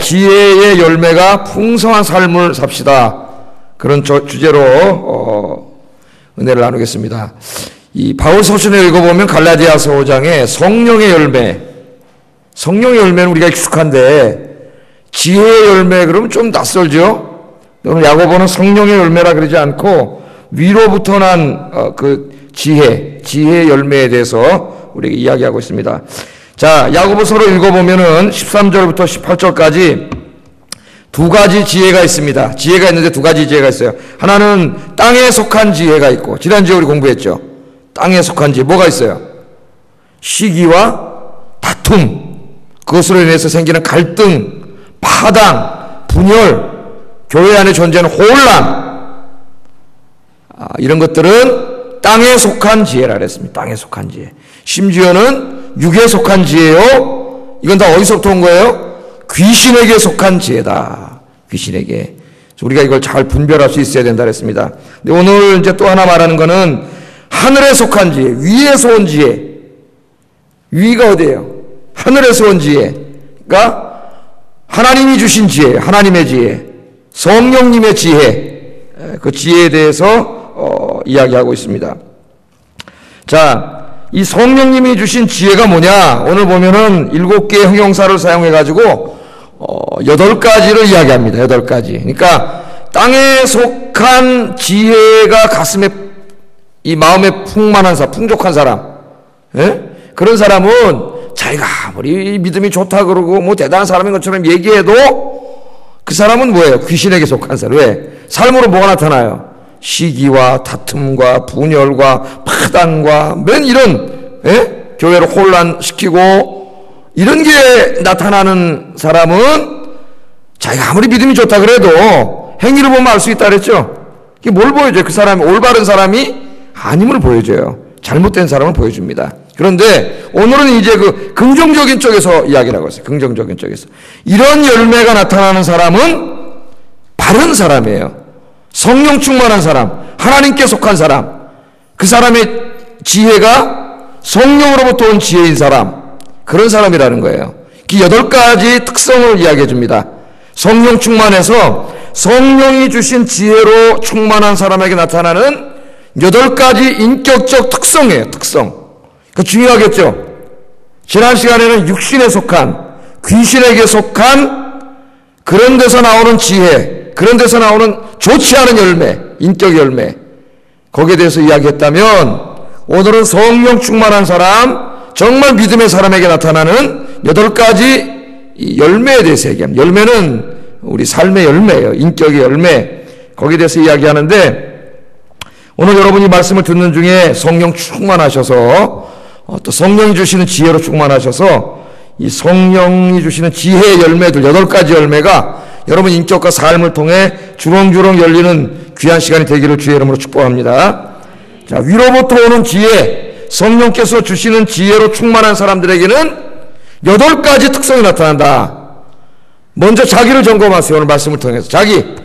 지혜의 열매가 풍성한 삶을 삽시다. 그런 주제로 은혜를 나누겠습니다. 이 바울 서신을 읽어보면 갈라디아서 5장에 성령의 열매, 성령의 열매는 우리가 익숙한데 지혜의 열매 그러면 좀 낯설죠? 오늘 야고보는 성령의 열매라 그러지 않고 위로부터 난 그 지혜의 열매에 대해서 우리에게 이야기하고 있습니다. 자, 야고보서를 읽어보면은 13절부터 18절까지 두 가지 지혜가 있습니다. 지혜가 있는데 두 가지 지혜가 있어요. 하나는 땅에 속한 지혜가 있고, 지난주에 우리 공부했죠. 땅에 속한 지혜 뭐가 있어요? 시기와 다툼, 그것으로 인해서 생기는 갈등, 파당, 분열, 교회 안에 존재하는 혼란, 이런 것들은 땅에 속한 지혜라 그랬습니다. 땅에 속한 지혜. 심지어는 육에 속한 지혜요. 이건 다 어디서부터 온 거예요? 귀신에게 속한 지혜다. 귀신에게. 우리가 이걸 잘 분별할 수 있어야 된다 그랬습니다. 근데 오늘 이제 또 하나 말하는 거는 하늘에 속한 지혜, 위에서 온 지혜. 위가 어디예요? 하늘에서 온 지혜가 하나님이 주신 지혜, 하나님의 지혜, 성령님의 지혜, 그 지혜에 대해서 이야기하고 있습니다. 자, 이 성령님이 주신 지혜가 뭐냐? 오늘 보면은 7개의 형용사를 사용해가지고 8가지를 이야기합니다. 8가지. 그러니까 땅에 속한 지혜가 가슴에 이 마음에 풍만한 사람, 풍족한 사람, 예? 그런 사람은 자기가 아무리 믿음이 좋다 그러고 뭐 대단한 사람인 것처럼 얘기해도 그 사람은 뭐예요? 귀신에게 속한 사람. 왜? 삶으로 뭐가 나타나요? 시기와 다툼과 분열과 파단과 맨 이런, 예? 교회를 혼란시키고 이런 게 나타나는 사람은 자기가 아무리 믿음이 좋다 그래도 행위를 보면 알 수 있다 그랬죠. 이게 뭘 보여줘요? 그 사람이 올바른 사람이 아님을 보여줘요. 잘못된 사람을 보여줍니다. 그런데 오늘은 이제 그 긍정적인 쪽에서 이야기를 하고 있어요. 긍정적인 쪽에서. 이런 열매가 나타나는 사람은 바른 사람이에요. 성령 충만한 사람, 하나님께 속한 사람, 그 사람의 지혜가 성령으로부터 온 지혜인 사람, 그런 사람이라는 거예요. 그 8가지 특성을 이야기해 줍니다. 성령 충만해서 성령이 주신 지혜로 충만한 사람에게 나타나는 8가지 인격적 특성이에요. 특성. 그 중요하겠죠. 지난 시간에는 육신에 속한, 귀신에게 속한 그런 데서 나오는 지혜, 그런 데서 나오는 좋지 않은 열매, 인격 열매, 거기에 대해서 이야기했다면 오늘은 성령 충만한 사람, 정말 믿음의 사람에게 나타나는 8가지 열매에 대해서 얘기합니다. 열매는 우리 삶의 열매예요. 인격의 열매. 거기에 대해서 이야기하는데 오늘 여러분이 말씀을 듣는 중에 성령 충만하셔서 또 성령이 주시는 지혜로 충만하셔서 이 성령이 주시는 지혜의 열매들 8가지 열매가 여러분 인격과 삶을 통해 주렁주렁 열리는 귀한 시간이 되기를 주의 이름으로 축복합니다. 자, 위로부터 오는 지혜, 성령께서 주시는 지혜로 충만한 사람들에게는 8가지 특성이 나타난다. 먼저 자기를 점검하세요. 오늘 말씀을 통해서 자기,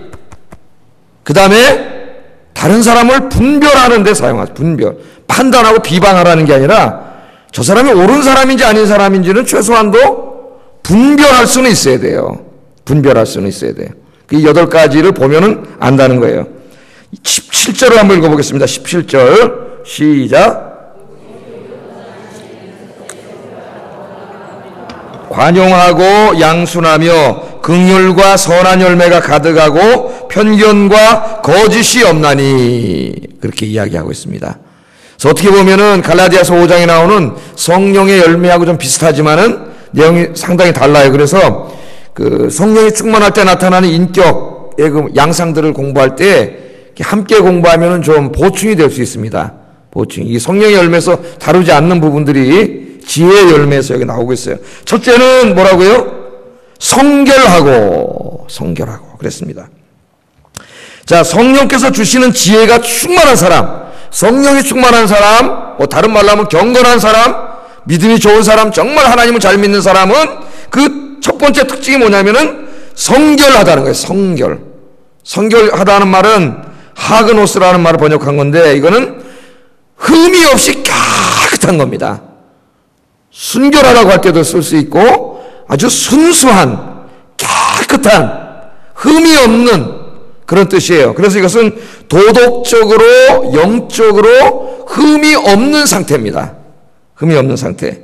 그 다음에 다른 사람을 분별하는 데 사용하세요. 분별. 판단하고 비방하라는 게 아니라 저 사람이 옳은 사람인지 아닌 사람인지는 최소한도 분별할 수는 있어야 돼요. 분별할 수는 있어야 돼요. 이 8가지를 보면은 안다는 거예요. 17절을 한번 읽어보겠습니다. 17절 시작. 관용하고 양순하며 긍휼과 선한 열매가 가득하고 편견과 거짓이 없나니, 그렇게 이야기하고 있습니다. 그래서 어떻게 보면은 갈라디아서 5장에 나오는 성령의 열매하고 좀 비슷하지만은 내용이 상당히 달라요. 그래서 그 성령이 충만할 때 나타나는 인격의 그 양상들을 공부할 때 함께 공부하면은 좀 보충이 될 수 있습니다. 보충. 이 성령의 열매에서 다루지 않는 부분들이 지혜의 열매에서 여기 나오고 있어요. 첫째는 뭐라고요? 성결하고 그랬습니다. 자, 성령께서 주시는 지혜가 충만한 사람, 성령이 충만한 사람, 다른 말로 하면 경건한 사람, 믿음이 좋은 사람, 정말 하나님을 잘 믿는 사람은 그 첫 번째 특징이 뭐냐면은 성결하다는 거예요. 성결하다는 말은 하그노스라는 말을 번역한 건데 이거는 흠이 없이 깨끗한 겁니다. 순결하다고 할 때도 쓸 수 있고 아주 순수한 깨끗한, 흠이 없는 그런 뜻이에요. 그래서 이것은 도덕적으로, 영적으로 흠이 없는 상태입니다. 흠이 없는 상태.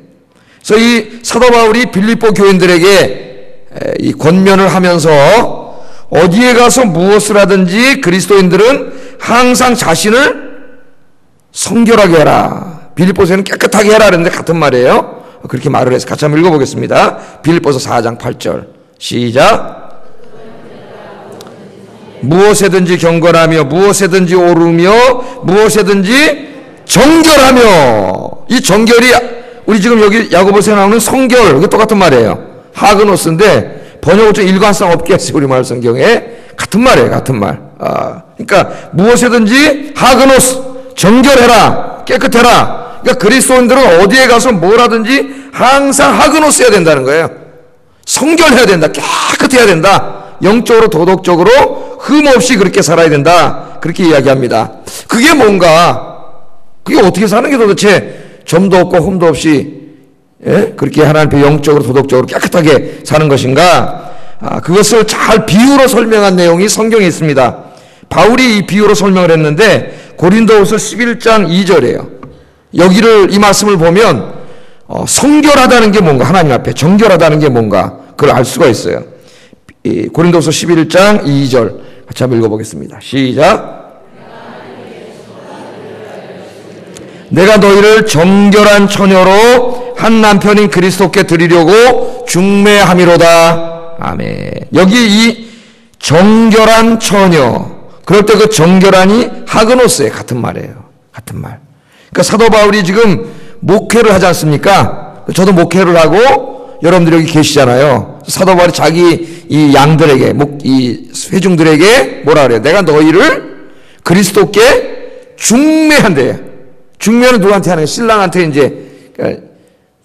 그래서 이 사도 바울이 빌립보 교인들에게 이 권면을 하면서 어디에 가서 무엇을 하든지 그리스도인들은 항상 자신을 성결하게 해라. 빌립보서에는 깨끗하게 해라 그랬는데 같은 말이에요. 그렇게 말을 해서 같이 한번 읽어보겠습니다. 빌립보서 4장 8절 시작. 무엇에든지 경건하며 무엇에든지 오르며 무엇에든지 정결하며. 이 정결이 우리 지금 여기 야고보서에 나오는 성결, 이게 똑같은 말이에요. 하그노스인데 번역을 좀 일관성 없게 했어요. 우리말 성경에 같은 말이에요. 같은 말. 그러니까 무엇에든지 하그노스, 정결해라, 깨끗해라. 그러니까 그리스도인들은 어디에 가서 뭘 하든지 항상 하그노스 해야 된다는 거예요. 성결해야 된다. 깨끗해야 된다. 영적으로 도덕적으로 흠 없이 그렇게 살아야 된다. 그렇게 이야기합니다. 그게 뭔가, 그게 어떻게 사는 게 도대체 점도 없고 흠도 없이 그렇게 하나님 앞에 영적으로 도덕적으로 깨끗하게 사는 것인가? 그것을 잘 비유로 설명한 내용이 성경에 있습니다. 바울이 이 비유로 설명을 했는데 고린도후서 11장 2절이에요. 여기를 이 말씀을 보면 성결하다는 게 뭔가, 하나님 앞에 정결하다는 게 뭔가 그걸 알 수가 있어요. 고린도후서 11장 2절 같이 한번 읽어보겠습니다. 시작. 내가 너희를 정결한 처녀로 한 남편인 그리스도께 드리려고 중매함이로다. 아멘. 여기 이 정결한 처녀, 그럴 때 그 정결한이 하그노스에 같은 말이에요. 같은 말. 그러니까 사도 바울이 지금 목회를 하지 않습니까? 저도 목회를 하고 여러분들이 여기 계시잖아요. 사도 바울이 자기 이 양들에게, 이 회중들에게 뭐라 그래요? 내가 너희를 그리스도께 중매한대요. 중매는 누구한테 하는 거예요? 신랑한테 이제, 그러니까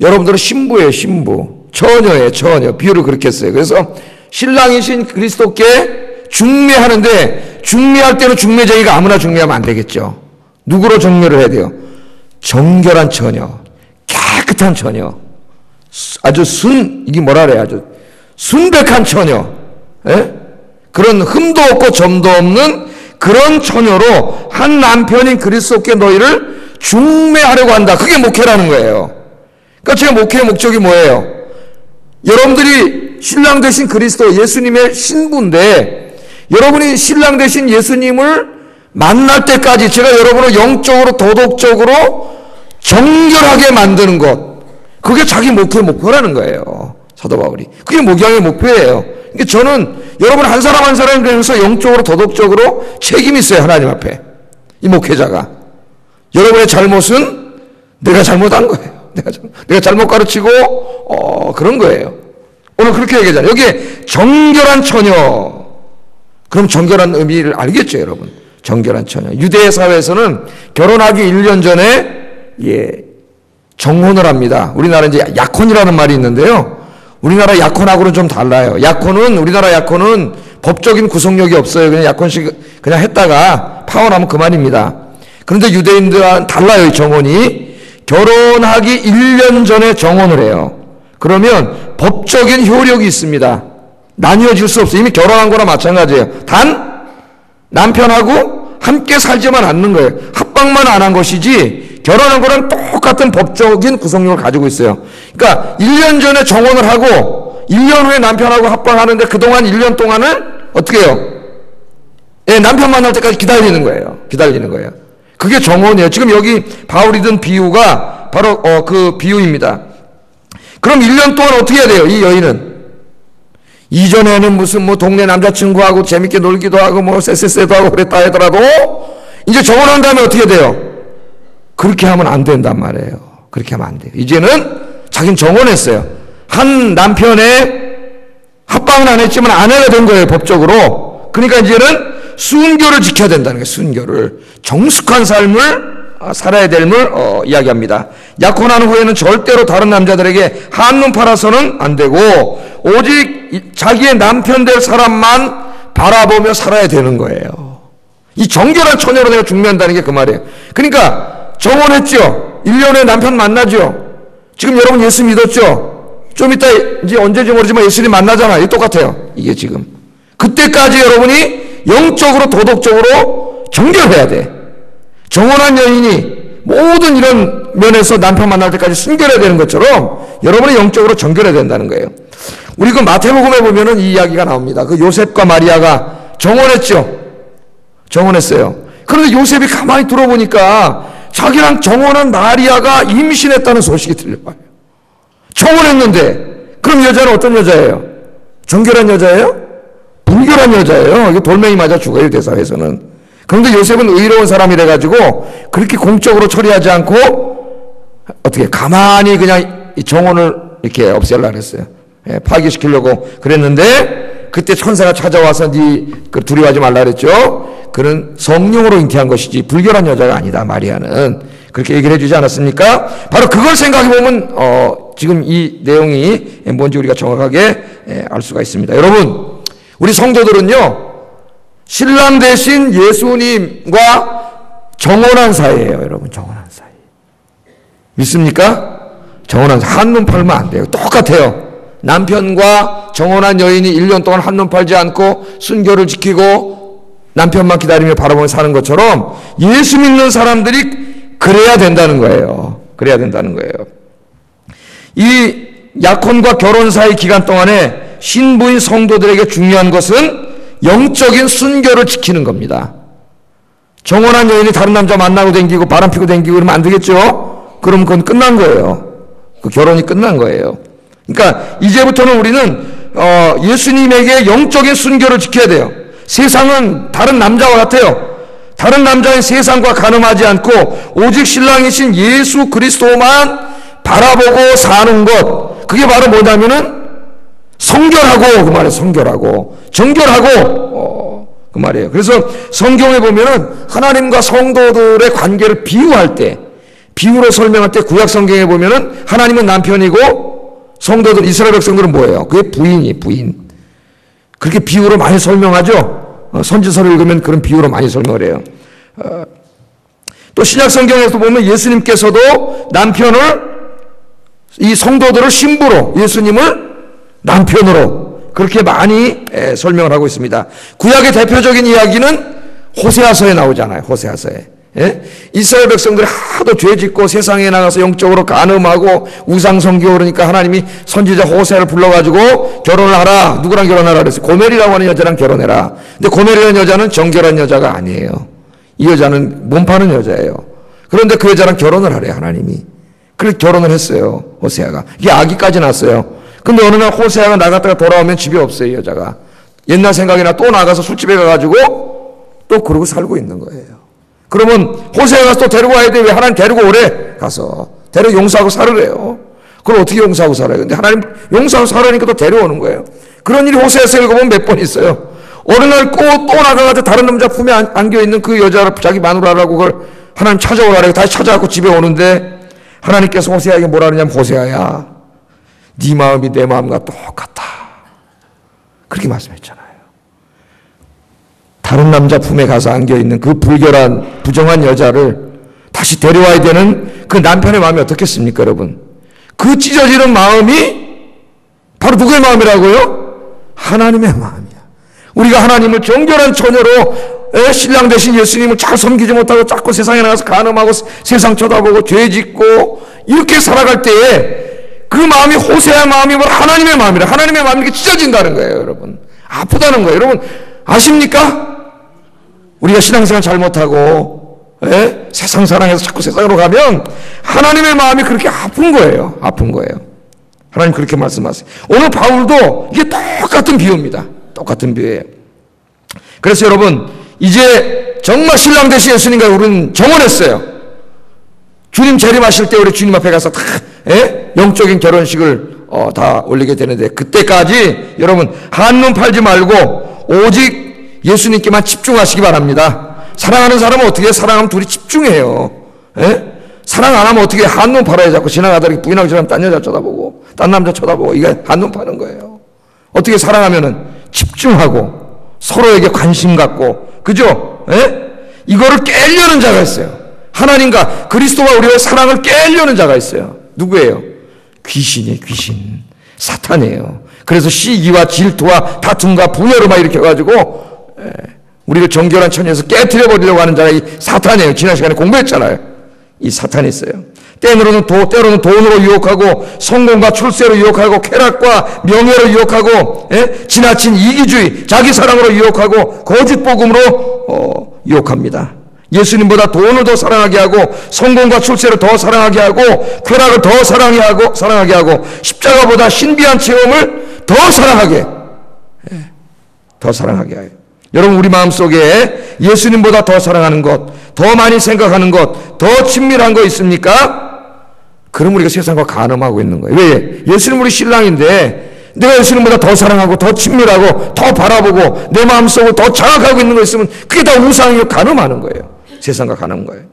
여러분들은 신부예요, 신부. 처녀예요, 처녀. 비유를 그렇게 했어요. 그래서 신랑이신 그리스도께 중매하는데, 중매할 때는 중매쟁이가 아무나 중매하면 안 되겠죠. 누구로 정매를 해야 돼요? 정결한 처녀, 깨끗한 처녀, 아주 이게 뭐라 그래요? 아주 순백한 처녀, 그런 흠도 없고 점도 없는 그런 처녀로 한 남편인 그리스도께 너희를 중매하려고 한다. 그게 목회라는 거예요. 그러니까 제 목회의 목적이 뭐예요? 여러분들이 신랑 되신 그리스도 예수님의 신부인데 여러분이 신랑 되신 예수님을 만날 때까지 제가 여러분을 영적으로 도덕적으로 정결하게 만드는 것, 그게 자기 목회의 목표라는 거예요. 사도 바울이. 그게 목양의 목표예요. 그러니까 저는 여러분 한 사람 한 사람에 대해서 영적으로 도덕적으로 책임이 있어요. 하나님 앞에. 이 목회자가. 여러분의 잘못은 내가 잘못한 거예요. 내가 잘못 가르치고 그런 거예요. 오늘 그렇게 얘기하잖아요. 여기에 정결한 처녀. 그럼 정결한 의미를 알겠죠, 여러분. 정결한 처녀. 유대 사회에서는 결혼하기 1년 전에 정혼을 합니다. 우리나라 이제 약혼이라는 말이 있는데요. 우리나라 약혼하고는 좀 달라요. 우리나라 약혼은 법적인 구속력이 없어요. 그냥 약혼식 그냥 했다가 파혼하면 그만입니다. 그런데 유대인들은 달라요, 이 정혼이. 결혼하기 1년 전에 정혼을 해요. 그러면 법적인 효력이 있습니다. 나뉘어질 수 없어요. 이미 결혼한 거나 마찬가지예요. 단 남편하고 함께 살지만 않는 거예요. 합방만 안 한 것이지 결혼한 거랑 똑같은 법적인 구속력을 가지고 있어요. 그러니까 1년 전에 정혼을 하고 1년 후에 남편하고 합방하는데 그동안 1년 동안은 어떻게 해요? 남편 만날 때까지 기다리는 거예요. 그게 정혼이에요. 지금 여기 바울이 든 비유가 바로 그 비유입니다. 그럼 1년 동안 어떻게 해야 돼요? 이 여인은 이전에는 무슨 동네 남자친구하고 재밌게 놀기도 하고 쎄쎄쎄도 하고 그랬다 하더라도 이제 정혼한 다음에 어떻게 돼요? 그렇게 하면 안 된단 말이에요. 그렇게 하면 안 돼요. 이제는 자기는 정혼했어요. 한 남편의 합방은 안 했지만 아내가 된 거예요, 법적으로. 그러니까 이제는 순교를 지켜야 된다는 거예요. 순교를. 정숙한 삶을 살아야 됨을 이야기합니다. 약혼한 후에는 절대로 다른 남자들에게 한눈 팔아서는 안 되고 오직 자기의 남편 될 사람만 바라보며 살아야 되는 거예요. 이 정결한 처녀로 내가 중매한다는 게 그 말이에요. 그러니까 정혼했죠. 1년 후에 남편 만나죠. 지금 여러분 예수 믿었죠. 좀 이따 이제 언제인지 모르지만 예수님 만나잖아요. 똑같아요. 이게 지금. 그때까지 여러분이 영적으로 도덕적으로 정결해야 돼. 정혼한 여인이 모든 이런 면에서 남편 만날 때까지 순결해야 되는 것처럼 여러분이 영적으로 정결해야 된다는 거예요. 우리 그 마태복음에 보면은 이 이야기가 나옵니다. 그 요셉과 마리아가 정혼했죠. 정혼했어요. 그런데 요셉이 가만히 들어보니까 자기랑 정혼한 마리아가 임신했다는 소식이 들려와요. 정혼했는데 그럼 여자는 어떤 여자예요? 정결한 여자예요? 불결한 여자예요. 이거 돌멩이 맞아 죽어요, 대사에서는. 그런데 요셉은 의로운 사람이라 가지고 그렇게 공적으로 처리하지 않고 어떻게 가만히 그냥 이 정혼을 이렇게 없애려고 했어요. 예, 파기시키려고 그랬는데 그때 천사가 찾아와서 그 두려워하지 말라 그랬죠. 그는 성령으로 잉태한 것이지 불결한 여자가 아니다, 마리아는. 그렇게 얘기를 해주지 않았습니까? 바로 그걸 생각해 보면 지금 이 내용이 뭔지 우리가 정확하게 알 수가 있습니다. 여러분, 우리 성도들은요, 신랑 대신 예수님과 정혼한 사이예요. 여러분, 정혼한 사이. 믿습니까? 정혼한 사이. 한눈 팔면 안 돼요. 똑같아요. 남편과 정혼한 여인이 1년 동안 한눈 팔지 않고 순결을 지키고 남편만 기다리며 바라보며 사는 것처럼 예수 믿는 사람들이 그래야 된다는 거예요. 그래야 된다는 거예요. 이 약혼과 결혼 사이 기간 동안에 신부인 성도들에게 중요한 것은 영적인 순결을 지키는 겁니다. 정혼한 여인이 다른 남자 만나고 댕기고 바람 피고 댕기고 그러면 안 되겠죠? 그럼 그건 끝난 거예요. 그 결혼이 끝난 거예요. 그러니까 이제부터는 우리는 예수님에게 영적인 순결을 지켜야 돼요. 세상은 다른 남자와 같아요. 다른 남자인 세상과 가늠하지 않고 오직 신랑이신 예수 그리스도만 바라보고 사는 것, 그게 바로 뭐냐면은 성결하고, 그 말이에요. 성결하고 정결하고 그 말이에요. 그래서 성경에 보면은 하나님과 성도들의 관계를 비유할 때, 비유로 설명할 때 구약 성경에 보면은 하나님은 남편이고 성도들, 이스라엘 백성들은 뭐예요? 그게 부인. 그렇게 비유로 많이 설명하죠. 선지서를 읽으면 그런 비유로 많이 설명을 해요. 또 신약 성경에서 보면 예수님께서도 남편을, 이 성도들을 신부로, 예수님을 남편으로 그렇게 많이 설명을 하고 있습니다. 구약의 대표적인 이야기는 호세아서에 나오잖아요. 호세아서에. 예? 이스라엘 백성들이 하도 죄짓고 세상에 나가서 영적으로 간음하고 우상 섬기고 그러니까 하나님이 선지자 호세아를 불러가지고 결혼을 하라. 누구랑 결혼하라 그랬어요? 고멜이라고 하는 여자랑 결혼해라. 근데 고멜이라는 여자는 정결한 여자가 아니에요. 이 여자는 몸 파는 여자예요. 그런데 그 여자랑 결혼을 하래요, 하나님이. 그래서 결혼을 했어요, 호세아가. 이게 아기까지 났어요. 근데 어느 날 호세아가 나갔다가 돌아오면 집에 없어요, 이 여자가. 옛날 생각이나 또 나가서 술집에 가가지고 또 그러고 살고 있는 거예요. 그러면 호세아가 가서 또 데리고 와야 돼. 왜? 하나님 데리고 오래. 가서 데리고 용서하고 살으래요. 그럼 어떻게 용서하고 살아요? 근데 하나님 용서하고 살으니까 또 데려오는 거예요. 그런 일이 호세아서 읽어보면 몇 번 있어요. 어느 날 또 나가가지고 다른 남자 품에 안겨있는 그 여자를 자기 마누라라고 그걸 하나님 찾아오라고 다시 찾아갖고 집에 오는데 하나님께서 호세아에게 뭐라 그러냐면, 호세아야, 네 마음이 내 마음과 똑같다. 그렇게 말씀했잖아요. 다른 남자 품에 가서 안겨있는 그 불결한 부정한 여자를 다시 데려와야 되는 그 남편의 마음이 어떻겠습니까, 여러분? 그 찢어지는 마음이 바로 누구의 마음이라고요? 하나님의 마음이야. 우리가 하나님을 정결한 처녀로, 신랑 대신 예수님을 잘 섬기지 못하고 자꾸 세상에 나가서 간음하고 세상 쳐다보고 죄짓고 이렇게 살아갈 때에 그 마음이 호세아의 마음이 바로 하나님의 마음이라. 하나님의 마음이 이렇게 찢어진다는 거예요, 여러분. 아프다는 거예요. 여러분 아십니까? 우리가 신앙생활 잘못하고 세상 사랑해서 자꾸 세상으로 가면 하나님의 마음이 그렇게 아픈 거예요. 아픈 거예요. 하나님 그렇게 말씀하세요. 오늘 바울도 이게 똑같은 비유입니다. 똑같은 비유예요. 그래서 여러분, 이제 정말 신랑 되신 예수님과 우리는 정혼했어요. 주님 재림하실 때 우리 주님 앞에 가서 다 영적인 결혼식을 다 올리게 되는데, 그때까지 여러분 한눈 팔지 말고 오직 예수님께만 집중하시기 바랍니다. 사랑하는 사람은 어떻게 해요? 사랑하면 둘이 집중해요. 사랑 안 하면 어떻게 해요? 한눈 팔아야 자꾸 지나가다가 부인하고 지나면 딴 여자 쳐다보고 딴 남자 쳐다보고, 이게 한눈 파는 거예요. 어떻게 사랑하면은 집중하고 서로에게 관심 갖고, 그죠? 이거를 깨려는 자가 있어요. 하나님과 그리스도와 우리의 사랑을 깨려는 자가 있어요. 누구예요? 귀신이에요, 귀신. 사탄이에요. 그래서 시기와 질투와 다툼과 분열을 막 일으켜가지고 우리를 정결한 천에서 깨트려 버리려고 하는 자가 이 사탄이에요. 지난 시간에 공부했잖아요. 이 사탄이 있어요. 때로는 돈으로 유혹하고 성공과 출세로 유혹하고 쾌락과 명예로 유혹하고 지나친 이기주의, 자기 사랑으로 유혹하고 거짓 복음으로 유혹합니다. 예수님보다 돈을 더 사랑하게 하고 성공과 출세를 더 사랑하게 하고 쾌락을 더 사랑하게 하고 십자가보다 신비한 체험을 더 사랑하게 해요. 여러분, 우리 마음속에 예수님보다 더 사랑하는 것, 더 많이 생각하는 것, 더 친밀한 거 있습니까? 그럼 우리가 세상과 간음하고 있는 거예요. 왜? 예수님 우리 신랑인데 내가 예수님보다 더 사랑하고 더 친밀하고 더 바라보고 내 마음속을 더 장악하고 있는 거 있으면 그게 다 우상이고 간음하는 거예요. 세상과 간음한 거예요.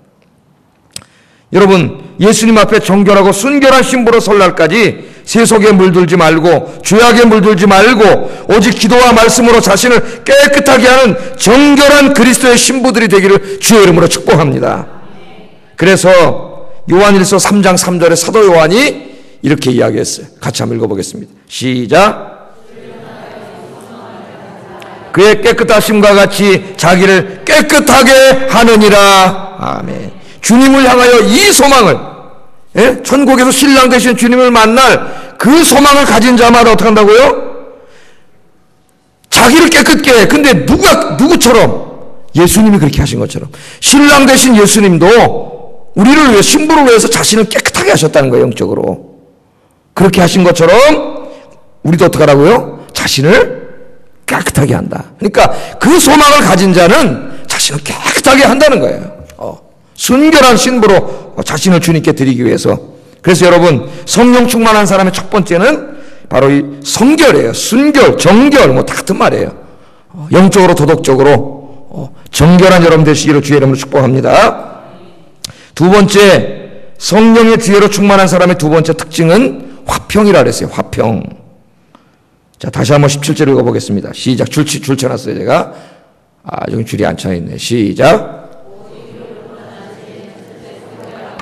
여러분, 예수님 앞에 정결하고 순결한 신부로 설 날까지 세속에 물들지 말고 죄악에 물들지 말고 오직 기도와 말씀으로 자신을 깨끗하게 하는 정결한 그리스도의 신부들이 되기를 주의 이름으로 축복합니다. 그래서 요한일서 3장 3절에 사도 요한이 이렇게 이야기했어요. 같이 한번 읽어보겠습니다. 시작. 그의 깨끗하심과 같이 자기를 깨끗하게 하느니라. 아멘. 주님을 향하여 이 소망을, 천국에서 신랑 되신 주님을 만날 그 소망을 가진 자마다 어떻게 한다고요? 자기를 깨끗게 해. 근데 누구처럼? 예수님이 그렇게 하신 것처럼. 신랑 되신 예수님도 우리를 위해, 신부를 위해서 자신을 깨끗하게 하셨다는 거예요, 영적으로. 그렇게 하신 것처럼 우리도 어떻게 하라고요? 자신을 깨끗하게 한다. 그러니까 그 소망을 가진 자는 자신을 깨끗하게 한다는 거예요. 순결한 신부로 자신을 주님께 드리기 위해서. 그래서 여러분, 성령 충만한 사람의 첫 번째는 바로 이 성결이에요. 순결, 정결, 뭐 다 같은 말이에요. 영적으로, 도덕적으로 정결한 여러분 되시기를 주의 이름으로 축복합니다. 두 번째, 성령의 지혜로 충만한 사람의 두 번째 특징은 화평이라 그랬어요. 화평. 자, 다시 한번 17절 읽어보겠습니다. 시작. 줄 쳐놨어요, 제가. 여기 줄이 안 쳐있네. 시작.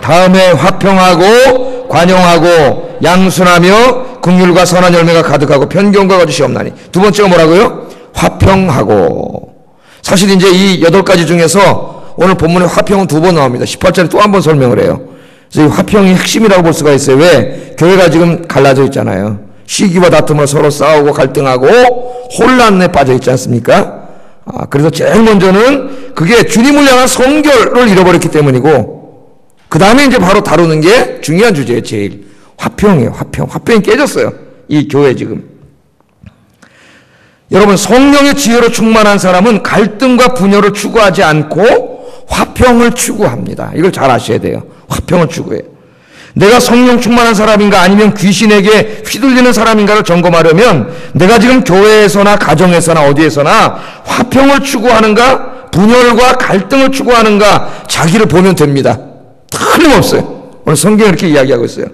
다음에 화평하고 관용하고 양순하며 긍휼과 선한 열매가 가득하고 편견과 거짓이 없나니. 두 번째가 뭐라고요? 화평하고. 사실 이제 이 8가지 중에서 오늘 본문에 화평은 2번 나옵니다. 18절에 또 한 번 설명을 해요. 그래서 이 화평이 핵심이라고 볼 수가 있어요. 왜? 교회가 지금 갈라져 있잖아요. 시기와 다툼으로 서로 싸우고 갈등하고 혼란에 빠져 있지 않습니까? 그래서 제일 먼저는 그게 주님을 향한 성결을 잃어버렸기 때문이고, 그 다음에 이제 바로 다루는 게 중요한 주제예요. 제일 화평이에요. 화평이 깨졌어요, 이 교회 지금. 여러분, 성령의 지혜로 충만한 사람은 갈등과 분열을 추구하지 않고 화평을 추구합니다. 이걸 잘 아셔야 돼요. 화평을 추구해요. 내가 성령 충만한 사람인가 아니면 귀신에게 휘둘리는 사람인가를 점검하려면 내가 지금 교회에서나 가정에서나 어디에서나 화평을 추구하는가 분열과 갈등을 추구하는가 자기를 보면 됩니다. 틀림없어요. 오늘 성경이 이렇게 이야기하고 있어요.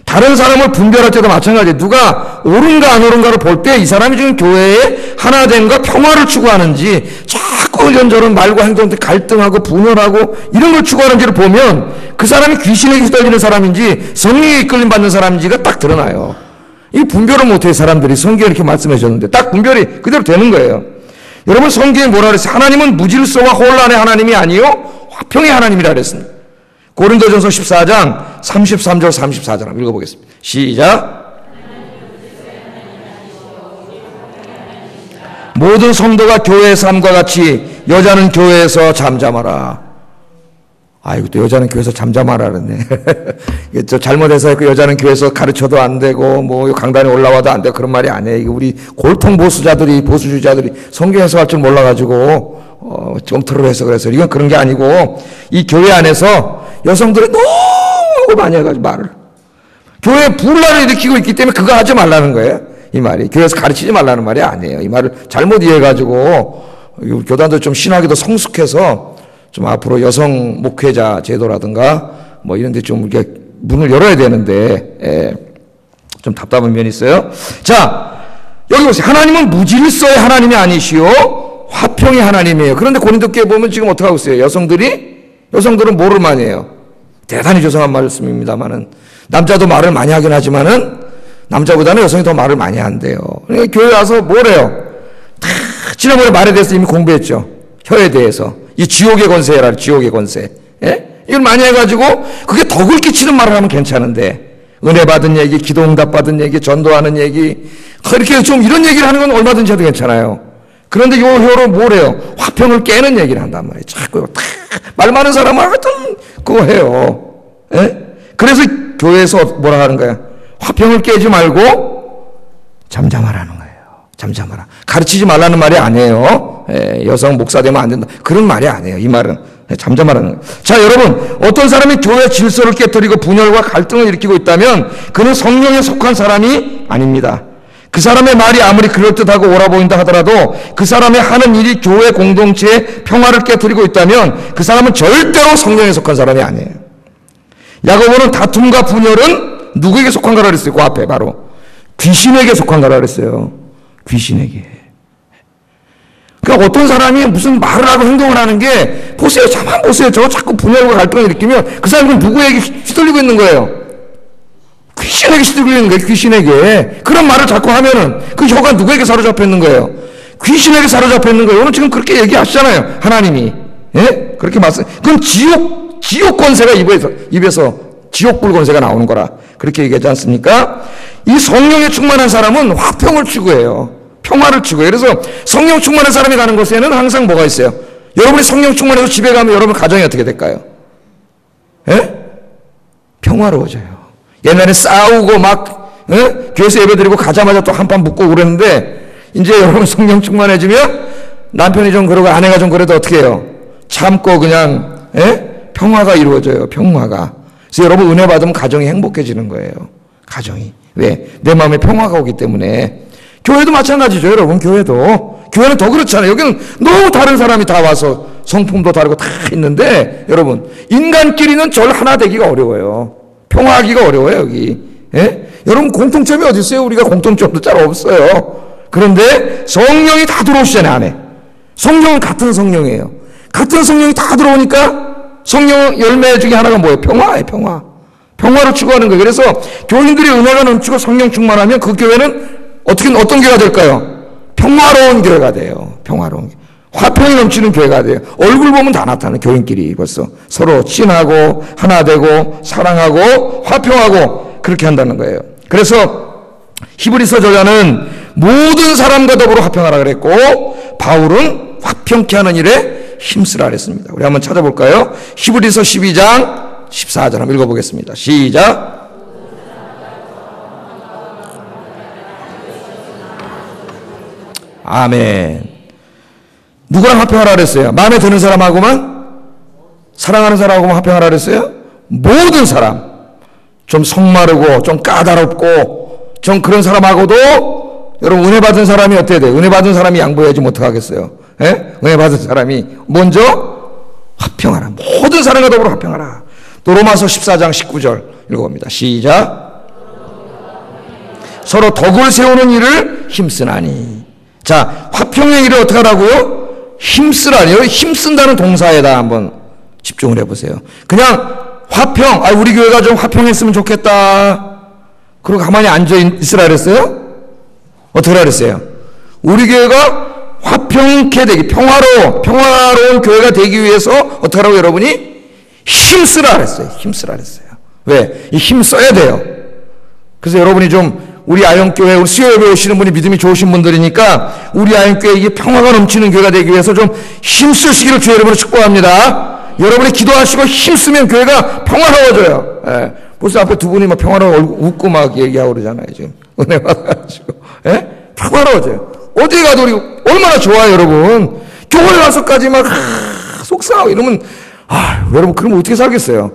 다른 사람을 분별할 때도 마찬가지예요. 누가 옳은가 안 옳은가를 볼 때 이 사람이 지금 교회에 하나됨과 평화를 추구하는지 자꾸 이런저런 말과 행동 때 갈등하고 분열하고 이런 걸 추구하는지를 보면 그 사람이 귀신에게 휘둘리는 사람인지 성령에 이끌림 받는 사람인지가 딱 드러나요. 이 분별을 못해요. 사람들이 성경에 이렇게 말씀해 주셨는데 딱 분별이 그대로 되는 거예요. 여러분, 성경에 뭐라 그랬어요? 하나님은 무질서와 혼란의 하나님이 아니요 화평의 하나님이라 그랬습니다. 고린도전서 14장 33절 34절 한번 읽어보겠습니다. 시작. 모든 성도가 교회의 삶과 같이 여자는 교회에서 잠잠하라. 아이고, 또 여자는 교회에서 잠잠하라 그랬네. 저 잘못해서 그 여자는 교회에서 가르쳐도 안 되고 뭐 강단에 올라와도 안 되고 그런 말이 아니에요. 이거 우리 골통 보수주의자들이 성경 해석할 줄 몰라가지고 좀 해서 그래서 이건 그런 게 아니고, 이 교회 안에서 여성들이 너무 많이 해가지고 말을 교회에 분란을 일으키고 있기 때문에 그거 하지 말라는 거예요. 이 말이 교회에서 가르치지 말라는 말이 아니에요. 이 말을 잘못 이해해가지고 교단도 좀 신학이 더 성숙해서 좀 앞으로 여성 목회자 제도라든가 뭐 이런 데 좀 이렇게 문을 열어야 되는데 좀 답답한 면이 있어요. 자, 여기 보세요. 하나님은 무질서의 하나님이 아니시오 화평의 하나님이에요. 그런데 고린도교회 보면 지금 어떻게 하고 있어요? 여성들은 뭐를 많이 해요? 대단히 죄송한 말씀입니다만은 남자도 말을 많이 하긴 하지만은 남자보다는 여성이 더 말을 많이 한대요. 그러니까 교회 와서 뭐래요? 다 지난번에 말에 대해서 이미 공부했죠. 혀에 대해서. 이 지옥의 권세라, 지옥의 권세. 예? 이걸 많이 해가지고 그게 덕을 끼치는 말을 하면 괜찮은데, 은혜 받은 얘기, 기도 응답 받은 얘기, 전도하는 얘기, 이렇게 좀 이런 얘기를 하는 건 얼마든지 해도 괜찮아요. 그런데 요 혀로 뭐래요? 화평을 깨는 얘기를 한단 말이에요. 자꾸 말 많은 사람은 하여튼 그거 해요. 예? 그래서 교회에서 뭐라 하는 거야? 화평을 깨지 말고 잠잠하라는 거예요. 잠잠하라. 가르치지 말라는 말이 아니에요. 예, 여성 목사 되면 안 된다. 그런 말이 아니에요. 이 말은. 예, 잠잠하라는 거예요. 자, 여러분, 어떤 사람이 교회 질서를 깨뜨리고 분열과 갈등을 일으키고 있다면 그는 성령에 속한 사람이 아닙니다. 그 사람의 말이 아무리 그럴듯하고 옳아 보인다 하더라도 그 사람의 하는 일이 교회 공동체의 평화를 깨뜨리고 있다면 그 사람은 절대로 성령에 속한 사람이 아니에요. 야고보는 다툼과 분열은 누구에게 속한 거라 그랬어요? 그 앞에 바로 귀신에게 속한 거라 그랬어요. 귀신에게. 그러니까 어떤 사람이 무슨 말을 하고 행동을 하는 게, 보세요. 잠깐 보세요. 저 자꾸 분열과 갈등을 일으키면 그 사람은 누구에게 휘둘리고 있는 거예요? 귀신에게 휘둘리고 있는 거예요. 귀신에게. 그런 말을 자꾸 하면은 그 혀가 누구에게 사로잡혀 있는 거예요? 귀신에게 사로잡혀 있는 거예요. 오늘 지금 그렇게 얘기하시잖아요. 하나님이. 예? 그렇게 말씀. 그건 지옥 권세가 입에서 지옥불 권세가 나오는 거라. 그렇게 얘기하지 않습니까? 이 성령에 충만한 사람은 화평을 추구해요. 평화를 추구해요. 그래서 성령 충만한 사람이 가는 곳에는 항상 뭐가 있어요? 여러분이 성령 충만해서 집에 가면 여러분 가정이 어떻게 될까요? 예? 평화로워져요. 옛날에 싸우고 막 교회에서 예배드리고 가자마자 또 한판 붙고 그랬는데, 이제 여러분 성령 충만해지면 남편이 좀 그러고 아내가 좀 그래도 어떻게 해요? 참고 그냥 평화가 이루어져요. 평화가. 그래서 여러분 은혜 받으면 가정이 행복해지는 거예요. 가정이. 왜? 내 마음에 평화가 오기 때문에. 교회도 마찬가지죠. 여러분 교회는 더 그렇잖아요. 여기는 너무 다른 사람이 다 와서 성품도 다르고 다 있는데, 여러분 인간끼리는 절 하나 되기가 어려워요. 평화하기가 어려워요. 여기. 예? 여러분 공통점이 어디 있어요? 우리가 공통점도 잘 없어요. 그런데 성령이 다 들어오시잖아요. 안에. 성령은 같은 성령이에요. 같은 성령이 다 들어오니까 성령 열매 중에 하나가 뭐예요? 평화예요. 평화. 평화를 추구하는 거예요. 그래서 교인들이 은혜가 넘치고 성령 충만하면 그 교회는 어떤 교회가 될까요? 평화로운 교회가 돼요. 평화로운 교회. 화평이 넘치는 교회가 돼요. 얼굴 보면 다 나타나요. 교인끼리 벌써 서로 친하고 하나 되고 사랑하고 화평하고 그렇게 한다는 거예요. 그래서 히브리서 저자는 모든 사람과 더불어 화평하라 그랬고, 바울은 화평케 하는 일에 힘쓰라 그랬습니다. 우리 한번 찾아볼까요? 히브리서 12장 14절 한번 읽어보겠습니다. 시작. 아멘. 누구랑 화평하라 그랬어요? 마음에 드는 사람하고만? 사랑하는 사람하고만 화평하라 그랬어요? 모든 사람. 좀 성마르고 좀 까다롭고 좀 그런 사람하고도, 여러분 은혜 받은 사람이 어때야 돼요? 은혜 받은 사람이 양보해야지 못하겠어요? 예? 은혜 받은 사람이 먼저 화평하라. 모든 사람과 더불어 화평하라. 또 로마서 14장 19절 읽어봅니다. 시작. 서로 덕을 세우는 일을 힘쓰나니. 자, 화평의 일을 어떻게 하라고요? 힘쓰라니요. 힘쓴다는 동사에다 한번 집중을 해보세요. 그냥 화평, 우리 교회가 좀 화평했으면 좋겠다, 그리고 가만히 앉아 있으라 그랬어요? 어떻게 하라 그랬어요? 우리 교회가 화평케 되기, 평화로운 교회가 되기 위해서 어떻게 하라고 여러분이? 힘쓰라 그랬어요. 힘쓰라 그랬어요. 왜? 이 힘 써야 돼요. 그래서 여러분이 좀 우리 아영교회, 우리 수요예배 오시는 분이 믿음이 좋으신 분들이니까 우리 아영교회 이게 평화가 넘치는 교회가 되기 위해서 좀 힘쓰시기를 주의 이름으로 축복합니다. 여러분이 기도하시고 힘쓰면 교회가 평화로워져요. 예. 벌써 앞에 두 분이 막 평화로워 웃고 막 얘기하고 그러잖아요. 지금 은혜 받아가지고. 예? 평화로워져요. 어디 가도 우리 얼마나 좋아요, 여러분. 교회 와서까지 막 속상하고 이러면, 여러분 그러면 어떻게 살겠어요?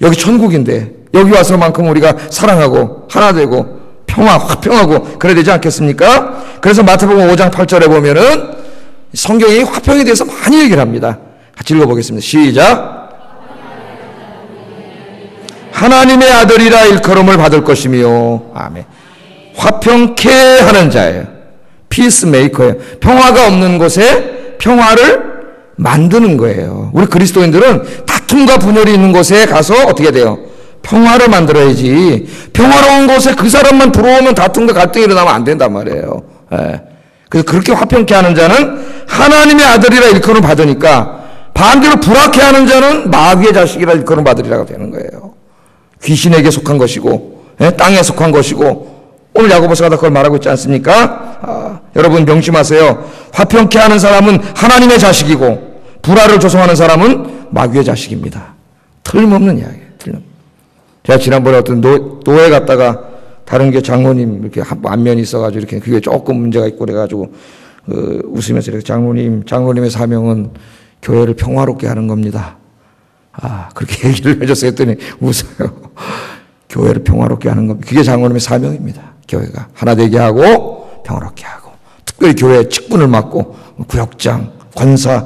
여기 천국인데 여기 와서만큼 우리가 사랑하고 하나 되고 화평하고 그래야 되지 않겠습니까? 그래서 마태복음 5장 8절에 보면은 성경이 화평에 대해서 많이 얘기를 합니다. 같이 읽어보겠습니다. 시작. 하나님의 아들이라 일컬음을 받을 것이며, 아멘. 화평케 하는 자예요. 피스메이커예요. 평화가 없는 곳에 평화를 만드는 거예요. 우리 그리스도인들은 다툼과 분열이 있는 곳에 가서 어떻게 돼요? 평화를 만들어야지. 평화로운 곳에 그 사람만 들어오면 다툼과 갈등이 일어나면 안 된단 말이에요. 예. 그래서 그렇게 화평케 하는 자는 하나님의 아들이라 일컬음을 받으니까 반대로 불화케 하는 자는 마귀의 자식이라 일컬음을 받으리라고 되는 거예요. 귀신에게 속한 것이고, 예? 땅에 속한 것이고, 오늘 야고보서가 그걸 말하고 있지 않습니까? 여러분 명심하세요. 화평케 하는 사람은 하나님의 자식이고 불화를 조성하는 사람은 마귀의 자식입니다. 틀림없는 이야기예요. 제가 지난번에 어떤 노예 갔다가 다른 게 장로님 이렇게 안면이 있어가지고 이렇게 그게 조금 문제가 있고 그래가지고 웃으면서 이렇게 장로님의 사명은 교회를 평화롭게 하는 겁니다. 그렇게 얘기를 해줬어요. 했더니 웃어요. 교회를 평화롭게 하는 겁니다. 그게 장로님의 사명입니다. 교회가 하나 되게 하고 평화롭게 하고 특별히 교회에 직분을 맡고 구역장, 권사,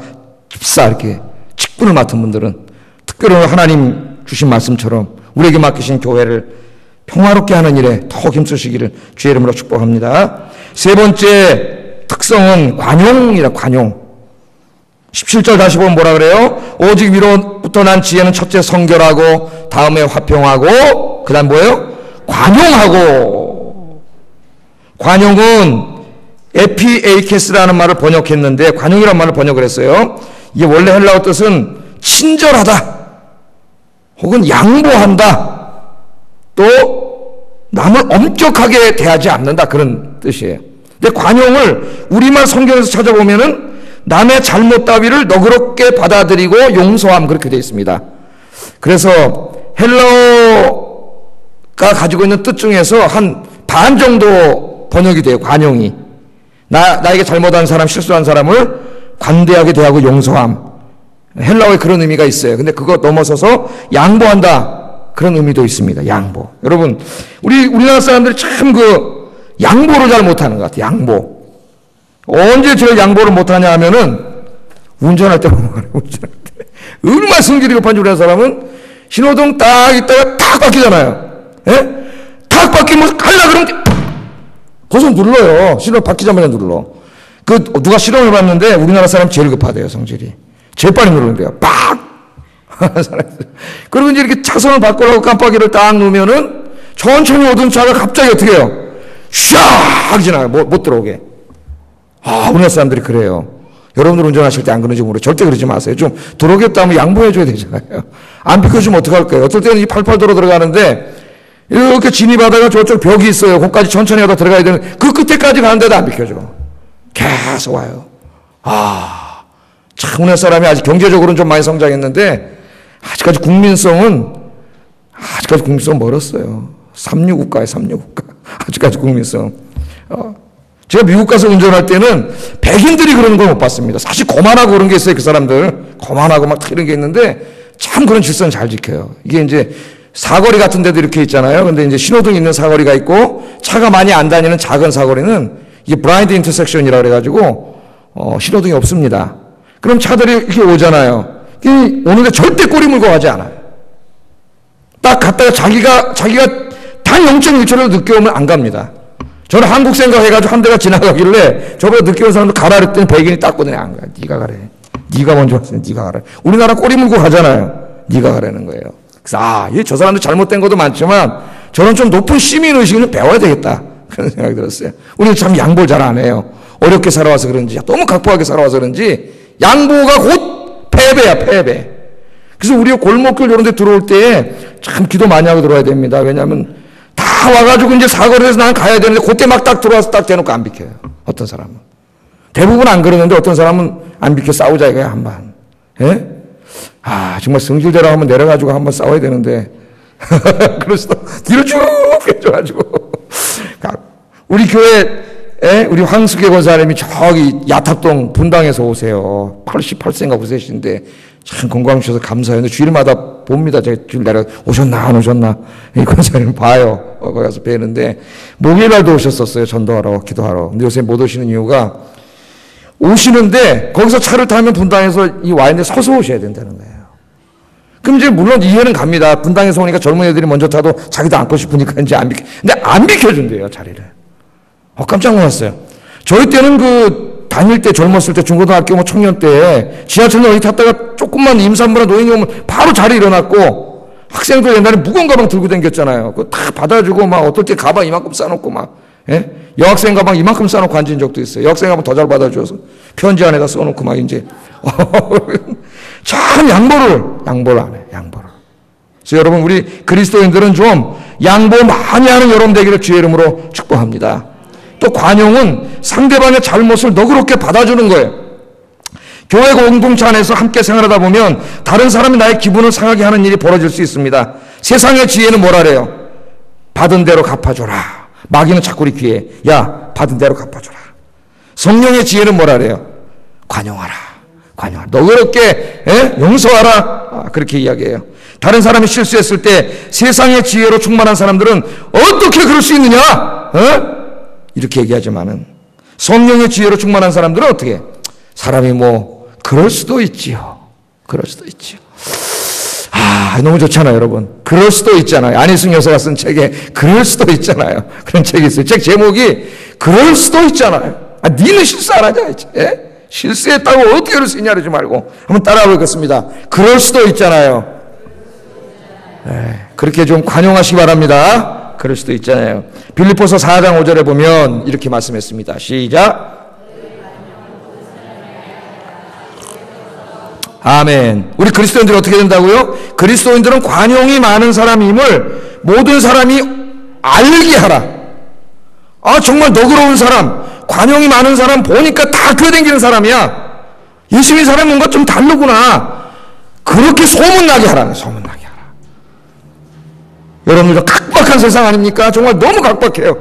집사 이렇게 직분을 맡은 분들은 특별히 하나님 주신 말씀처럼 우리에게 맡기신 교회를 평화롭게 하는 일에 더 힘쓰시기를 주의 이름으로 축복합니다. 세 번째 특성은 관용이라 관용. 17절 다시 보면 뭐라 그래요? 오직 위로부터 난 지혜는 첫째 성결하고 다음에 화평하고 그 다음 뭐예요? 관용하고. 관용은 에피에이케스라는 말을 번역했는데 관용이라는 말을 번역을 했어요. 이게 원래 헬라어 뜻은 친절하다 혹은 양보한다 또 남을 엄격하게 대하지 않는다 그런 뜻이에요. 근데 관용을 우리말 성경에서 찾아보면은 남의 잘못 따위를 너그럽게 받아들이고 용서함 그렇게 되어 있습니다. 그래서 헬라어가 가지고 있는 뜻 중에서 한 반 정도 번역이 돼요. 관용이. 나에게 잘못한 사람, 실수한 사람을 관대하게 대하고 용서함. 헬라어에 그런 의미가 있어요. 근데 그거 넘어서서 양보한다. 그런 의미도 있습니다. 양보. 여러분, 우리나라 사람들이 참 양보를 잘 못하는 것 같아요. 양보. 언제 제일 양보를 못하냐 하면은 운전할 때 보는 거예요. 운전할 때. 얼마나 성질이 급한 줄 아는 사람은 신호등 딱 있다가 탁 바뀌잖아요. 예? 탁 바뀌면 갈라 그러면 거기서 눌러요. 신호 바뀌자마자 눌러. 누가 실험을 해봤는데 우리나라 사람 제일 급하대요. 성질이. 제일 빨리 누르는데요. 빡! 그리고 이제 이렇게 차선을 바꾸려고 깜빡이를 딱 누르면은 천천히 오던 차가 갑자기 어떻게 해요? 샥! 지나가요. 못 들어오게. 우리나라 사람들이 그래요. 여러분들 운전하실 때 안 그런지 모르겠어요. 절대 그러지 마세요. 좀 들어오겠다면 양보해줘야 되잖아요. 안 비켜주면 어떡할 거예요? 어떨 때는 이 88도로 들어가는데 이렇게 진입하다가 저쪽 벽이 있어요. 거기까지 천천히 하다 들어가야 되는 그 끝에까지 가는데도 안 비켜줘. 계속 와요. 참 우리나라 사람이 아직 경제적으로는 좀 많이 성장했는데 아직까지 국민성은 멀었어요. 삼류국가예요. 삼류국가. 아직까지 국민성. 제가 미국 가서 운전할 때는 백인들이 그러는 걸 못 봤습니다. 사실 거만하고 그런 게 있어요. 그 사람들. 거만하고 막 이런 게 있는데 참 그런 질서는 잘 지켜요. 이게 이제 사거리 같은 데도 이렇게 있잖아요. 근데 이제 신호등 있는 사거리가 있고 차가 많이 안 다니는 작은 사거리는 이게 블라인드 인터섹션이라고 그래가지고 신호등이 없습니다. 그럼 차들이 이렇게 오잖아요. 오는데 절대 꼬리 물고 가지 않아요. 딱 갔다가 자기가 단 0.1초라도 늦게 오면 안 갑니다. 저는 한국 생각해가지고 한 대가 지나가길래 저보다 늦게 온 사람도 가라 그랬더니 백인이 딱 꺼내네. 안 가. 네가 가래. 네가 먼저 왔으니 네가 가라. 우리나라 꼬리 물고 가잖아요. 네가 가라는 거예요. 그래서 저 사람도 잘못된 것도 많지만 저런 좀 높은 시민의식을 배워야 되겠다. 그런 생각이 들었어요. 우리는 참 양보를 잘 안 해요. 어렵게 살아와서 그런지 너무 각박하게 살아와서 그런지 양보가 곧 패배야. 패배. 그래서 우리가 골목길 이런 데 들어올 때 참 기도 많이 하고 들어와야 됩니다. 왜냐하면 다 와가지고 이제 사거리에서 난 가야 되는데 그때 막 딱 들어와서 딱 대놓고 안 비켜요. 어떤 사람은. 대부분 안 그러는데 어떤 사람은 안 비켜 싸우자 이거야 한번. 예? 정말 성질대로 한번 내려가지고 한번 싸워야 되는데 그래서 뒤로 쭉 빼줘가지고 우리 교회 우리 황숙의 권사님이 저기 야탑동 분당에서 오세요. 88세인가 9세신데 참 건강 주셔서 감사해요. 근데 주일마다 봅니다. 제가 주일 내려 오셨나 안 오셨나 이 권사님 봐요. 거기 가서 뵈는데 목요일날도 오셨었어요. 전도하러 기도하러. 근데 요새 못 오시는 이유가 오시는데 거기서 차를 타면 분당에서 와 있는데 서서 오셔야 된다는 거예요. 그럼 이제 물론 이해는 갑니다. 분당에서 오니까 젊은 애들이 먼저 타도 자기도 앉고 싶으니까 이제 안 비켜. 근데 안 비켜준대요, 자리를. 깜짝 놀랐어요. 저희 때는 다닐 때 젊었을 때 중고등학교 청년 때 지하철로 어디 탔다가 조금만 임산부나 노인이 오면 바로 자리 일어났고 학생들 옛날에 무거운 가방 들고 다녔잖아요. 그거 다 받아주고 막 어떨 때 가방 이만큼 싸놓고 막, 예? 여학생 가방 이만큼 싸놓고 앉은 적도 있어요. 여학생 가방 더 잘 받아줘서 편지 안에다 써놓고 막 이제 참 양보를 안 해요. 양보를. 그래서 여러분 우리 그리스도인들은 좀 양보 많이 하는 여러분 되기를 주의 이름으로 축복합니다. 또 관용은 상대방의 잘못을 너그럽게 받아주는 거예요. 교회 공동체 안에서 함께 생활하다 보면 다른 사람이 나의 기분을 상하게 하는 일이 벌어질 수 있습니다. 세상의 지혜는 뭐라래요? 받은 대로 갚아줘라. 마귀는 자꾸 우리 귀에 야 받은 대로 갚아줘라. 성령의 지혜는 뭐라래요? 관용하라. 관용하라. 너그럽게 용서하라. 그렇게 이야기해요. 다른 사람이 실수했을 때 세상의 지혜로 충만한 사람들은 어떻게 그럴 수 있느냐? 이렇게 얘기하지만은 성령의 지혜로 충만한 사람들은 어떻게? 사람이 뭐 그럴 수도 있지요. 그럴 수도 있지요. 너무 좋잖아요, 여러분. 그럴 수도 있잖아요. 안희승 여사가 쓴 책에 그럴 수도 있잖아요. 그런 책이 있어요. 책 제목이 그럴 수도 있잖아요. 니는 실수 안 하자. 실수했다고 어떻게 그럴 수 있냐 그러지 말고 한번 따라해 보겠습니다. 그럴 수도 있잖아요. 그렇게 좀 관용하시기 바랍니다. 그럴 수도 있잖아요. 빌립보서 4장 5절에 보면 이렇게 말씀했습니다. 시작. 아멘. 우리 그리스도인들이 어떻게 된다고요? 그리스도인들은 관용이 많은 사람임을 모든 사람이 알게 하라. 정말 너그러운 사람, 관용이 많은 사람 보니까 다 교회 다니는 사람이야. 예수 믿는 사람이 뭔가 좀 다르구나. 그렇게 소문나게 하라는, 소문나게 하라. 여러분들 각박한 세상 아닙니까? 정말 너무 각박해요.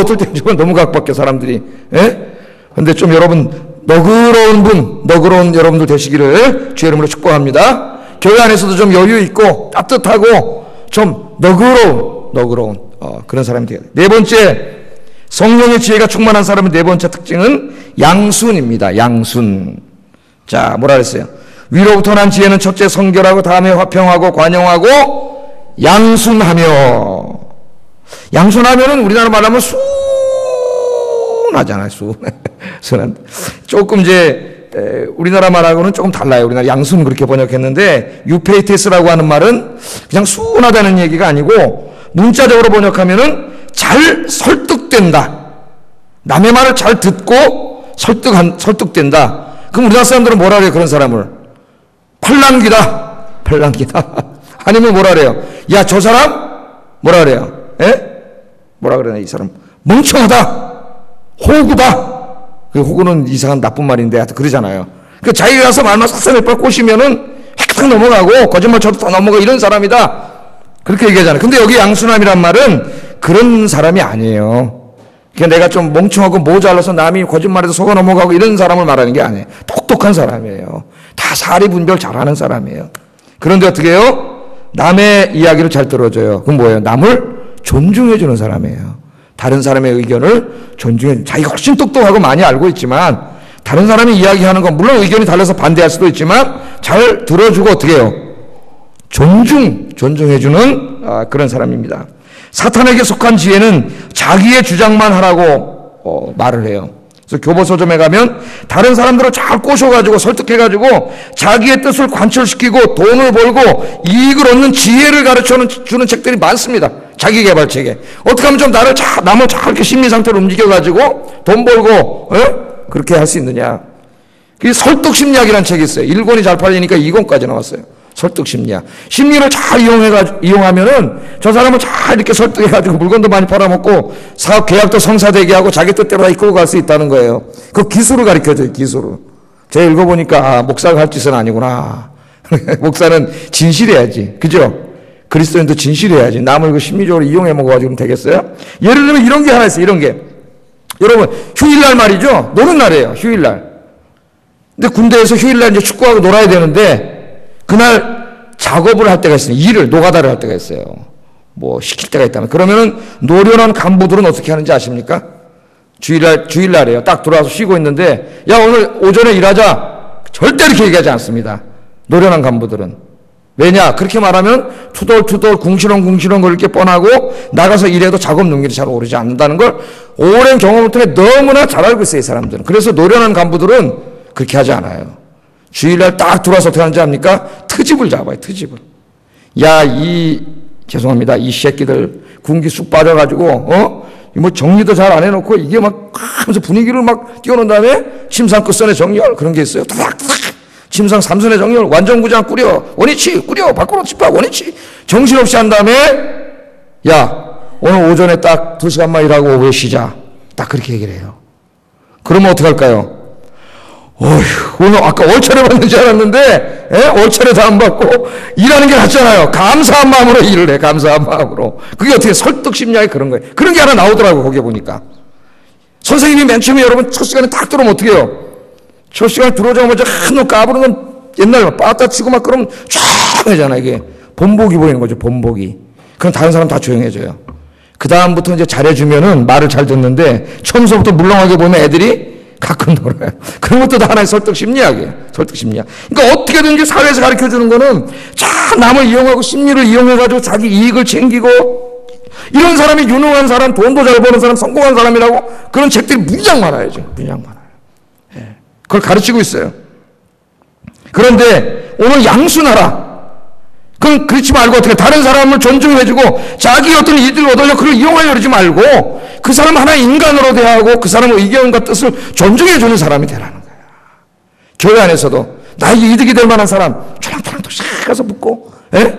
어떨 때 정말 너무 각박해 사람들이. 근데 좀 여러분 너그러운 여러분들 되시기를 주의 이름으로 축복합니다. 교회 안에서도 좀 여유 있고 따뜻하고 좀 너그러운 그런 사람이 되어야 돼요. 네 번째, 성령의 지혜가 충만한 사람의 네 번째 특징은 양순입니다. 양순. 자, 뭐라 그랬어요? 위로부터 난 지혜는 첫째 성결하고 다음에 화평하고 관용하고 양순하며. 양순하면은 우리나라 말하면 순하잖아요. 순한. 조금 이제 우리나라 말하고는 조금 달라요. 우리나라 양순 그렇게 번역했는데 유페이테스라고 하는 말은 그냥 순하다는 얘기가 아니고 문자적으로 번역하면은 잘 설득된다. 남의 말을 잘 듣고 설득된다. 그럼 우리나라 사람들은 뭐라 그래요? 그런 사람을 팔랑귀다. 아니면 뭐라 그래요? 야, 저 사람 뭐라 그래요? 뭐라 그러나 이 사람 멍청하다. 호구다. 호구는 이상한 나쁜 말인데 하여튼 그러잖아요. 그 자기가 가서 말만 싹싹 몇 발 꼬시면은 획탁 넘어가고 거짓말 쳐도 다 넘어가 이런 사람이다. 그렇게 얘기하잖아요. 근데 여기 양순함이란 말은 그런 사람이 아니에요. 그러니까 내가 좀 멍청하고 모자라서 남이 거짓말해서 속아 넘어가고 이런 사람을 말하는 게 아니에요. 똑똑한 사람이에요. 다 사리 분별 잘하는 사람이에요. 그런데 어떻게 해요? 남의 이야기를 잘 들어줘요. 그럼 뭐예요? 남을 존중해주는 사람이에요. 다른 사람의 의견을 존중해. 자기가 훨씬 똑똑하고 많이 알고 있지만 다른 사람이 이야기하는 건 물론 의견이 달라서 반대할 수도 있지만 잘 들어주고 어떻게 해요? 존중해주는 그런 사람입니다. 사탄에게 속한 지혜는 자기의 주장만 하라고 말을 해요. 그래서 교보서점에 가면 다른 사람들을 잘 꼬셔가지고 설득해가지고 자기의 뜻을 관철시키고 돈을 벌고 이익을 얻는 지혜를 가르쳐주는 책들이 많습니다. 자기개발책에. 어떻게 하면 좀 남을 잘 이렇게 심리상태로 움직여가지고 돈 벌고 그렇게 할 수 있느냐. 그게 설득심리학이라는 책이 있어요. 1권이 잘 팔리니까 2권까지 나왔어요. 설득심리학. 심리를 잘 이용하면은 저 사람을 잘 이렇게 설득해가지고 물건도 많이 팔아먹고 사업 계약도 성사되게 하고 자기 뜻대로 다 이끌고 갈 수 있다는 거예요. 그 기술을 가르쳐줘요, 기술을. 제가 읽어보니까 목사가 할 짓은 아니구나. 목사는 진실해야지. 그죠? 그리스도인도 진실해야지. 남을 그 심리적으로 이용해 먹어가지고 되겠어요? 예를 들면 이런 게 하나 있어요, 이런 게. 여러분, 휴일날 말이죠? 노는 날이에요, 휴일날. 근데 군대에서 휴일날 이제 축구하고 놀아야 되는데 그날 작업을 할 때가 있어요. 일을, 노가다를 할 때가 있어요. 뭐 시킬 때가 있다면. 그러면은 노련한 간부들은 어떻게 하는지 아십니까? 주일날이에요. 딱 들어와서 쉬고 있는데 야, 오늘 오전에 일하자. 절대 이렇게 얘기하지 않습니다. 노련한 간부들은. 왜냐? 그렇게 말하면 투덜투덜 궁시렁궁시렁 그럴 게 뻔하고 나가서 일해도 작업 능률이 잘 오르지 않는다는 걸 오랜 경험을 통해 너무나 잘 알고 있어요, 이 사람들은. 그래서 노련한 간부들은 그렇게 하지 않아요. 주일날 딱 들어와서 어떻게 하는지 압니까? 트집을 잡아요, 트집을. 야, 죄송합니다. 이 새끼들 군기 쑥 빠져가지고, 뭐 정리도 잘 안 해놓고 이게 막 하면서 분위기를 막 띄워놓은 다음에 침상 끝선의 정렬 그런 게 있어요. 타닥타닥. 침상 3선의 정렬, 완전구장 꾸려, 원위치 꾸려, 밖으로 집합, 원위치. 정신없이 한 다음에, 야, 오늘 오전에 딱 2시간만 일하고 오후에 쉬자. 딱 그렇게 얘기를 해요. 그러면 어떡할까요? 어휴, 오늘 아까 월차를 받는 줄 알았는데, 월차를 다 안 받고 일하는 게 낫잖아요. 감사한 마음으로 일을 해, 감사한 마음으로. 그게 어떻게 설득심리학이 그런 거예요. 그런 게 하나 나오더라고요, 거기에 보니까. 선생님이 맨 처음에 여러분 첫 시간에 딱 들어오면 어떻게 해요? 첫 시간에 들어오자마자 한눈 까부는 건 옛날에 빠따 치고 막 그러면 쫙 하잖아, 이게. 본보기 보이는 거죠, 본보기. 그럼 다른 사람 다 조용해져요. 그다음부터 이제 잘해주면은 말을 잘 듣는데 처음서부터 물렁하게 보면 애들이 가끔 놀아요. 그런 것도 다 하나의 설득 심리학이에요. 설득 심리학. 그러니까 어떻게든지 사회에서 가르쳐 주는 거는 자, 남을 이용하고 심리를 이용해가지고 자기 이익을 챙기고 이런 사람이 유능한 사람, 돈도 잘 버는 사람, 성공한 사람이라고 그런 책들이 무지장 많아요. 지금. 무지장 많아요. 예. 그걸 가르치고 있어요. 그런데 오늘 양순하라. 그건 그렇지 말고 어떻게 다른 사람을 존중해주고 자기 어떤 이득을 얻으려고 그걸 이용하려고 그러지 말고 그 사람 하나의 인간으로 대하고 그 사람의 의견과 뜻을 존중해주는 사람이 되라는 거야. 교회 안에서도 나에게 이득이 될 만한 사람 초랑초랑 샥 가서 붙고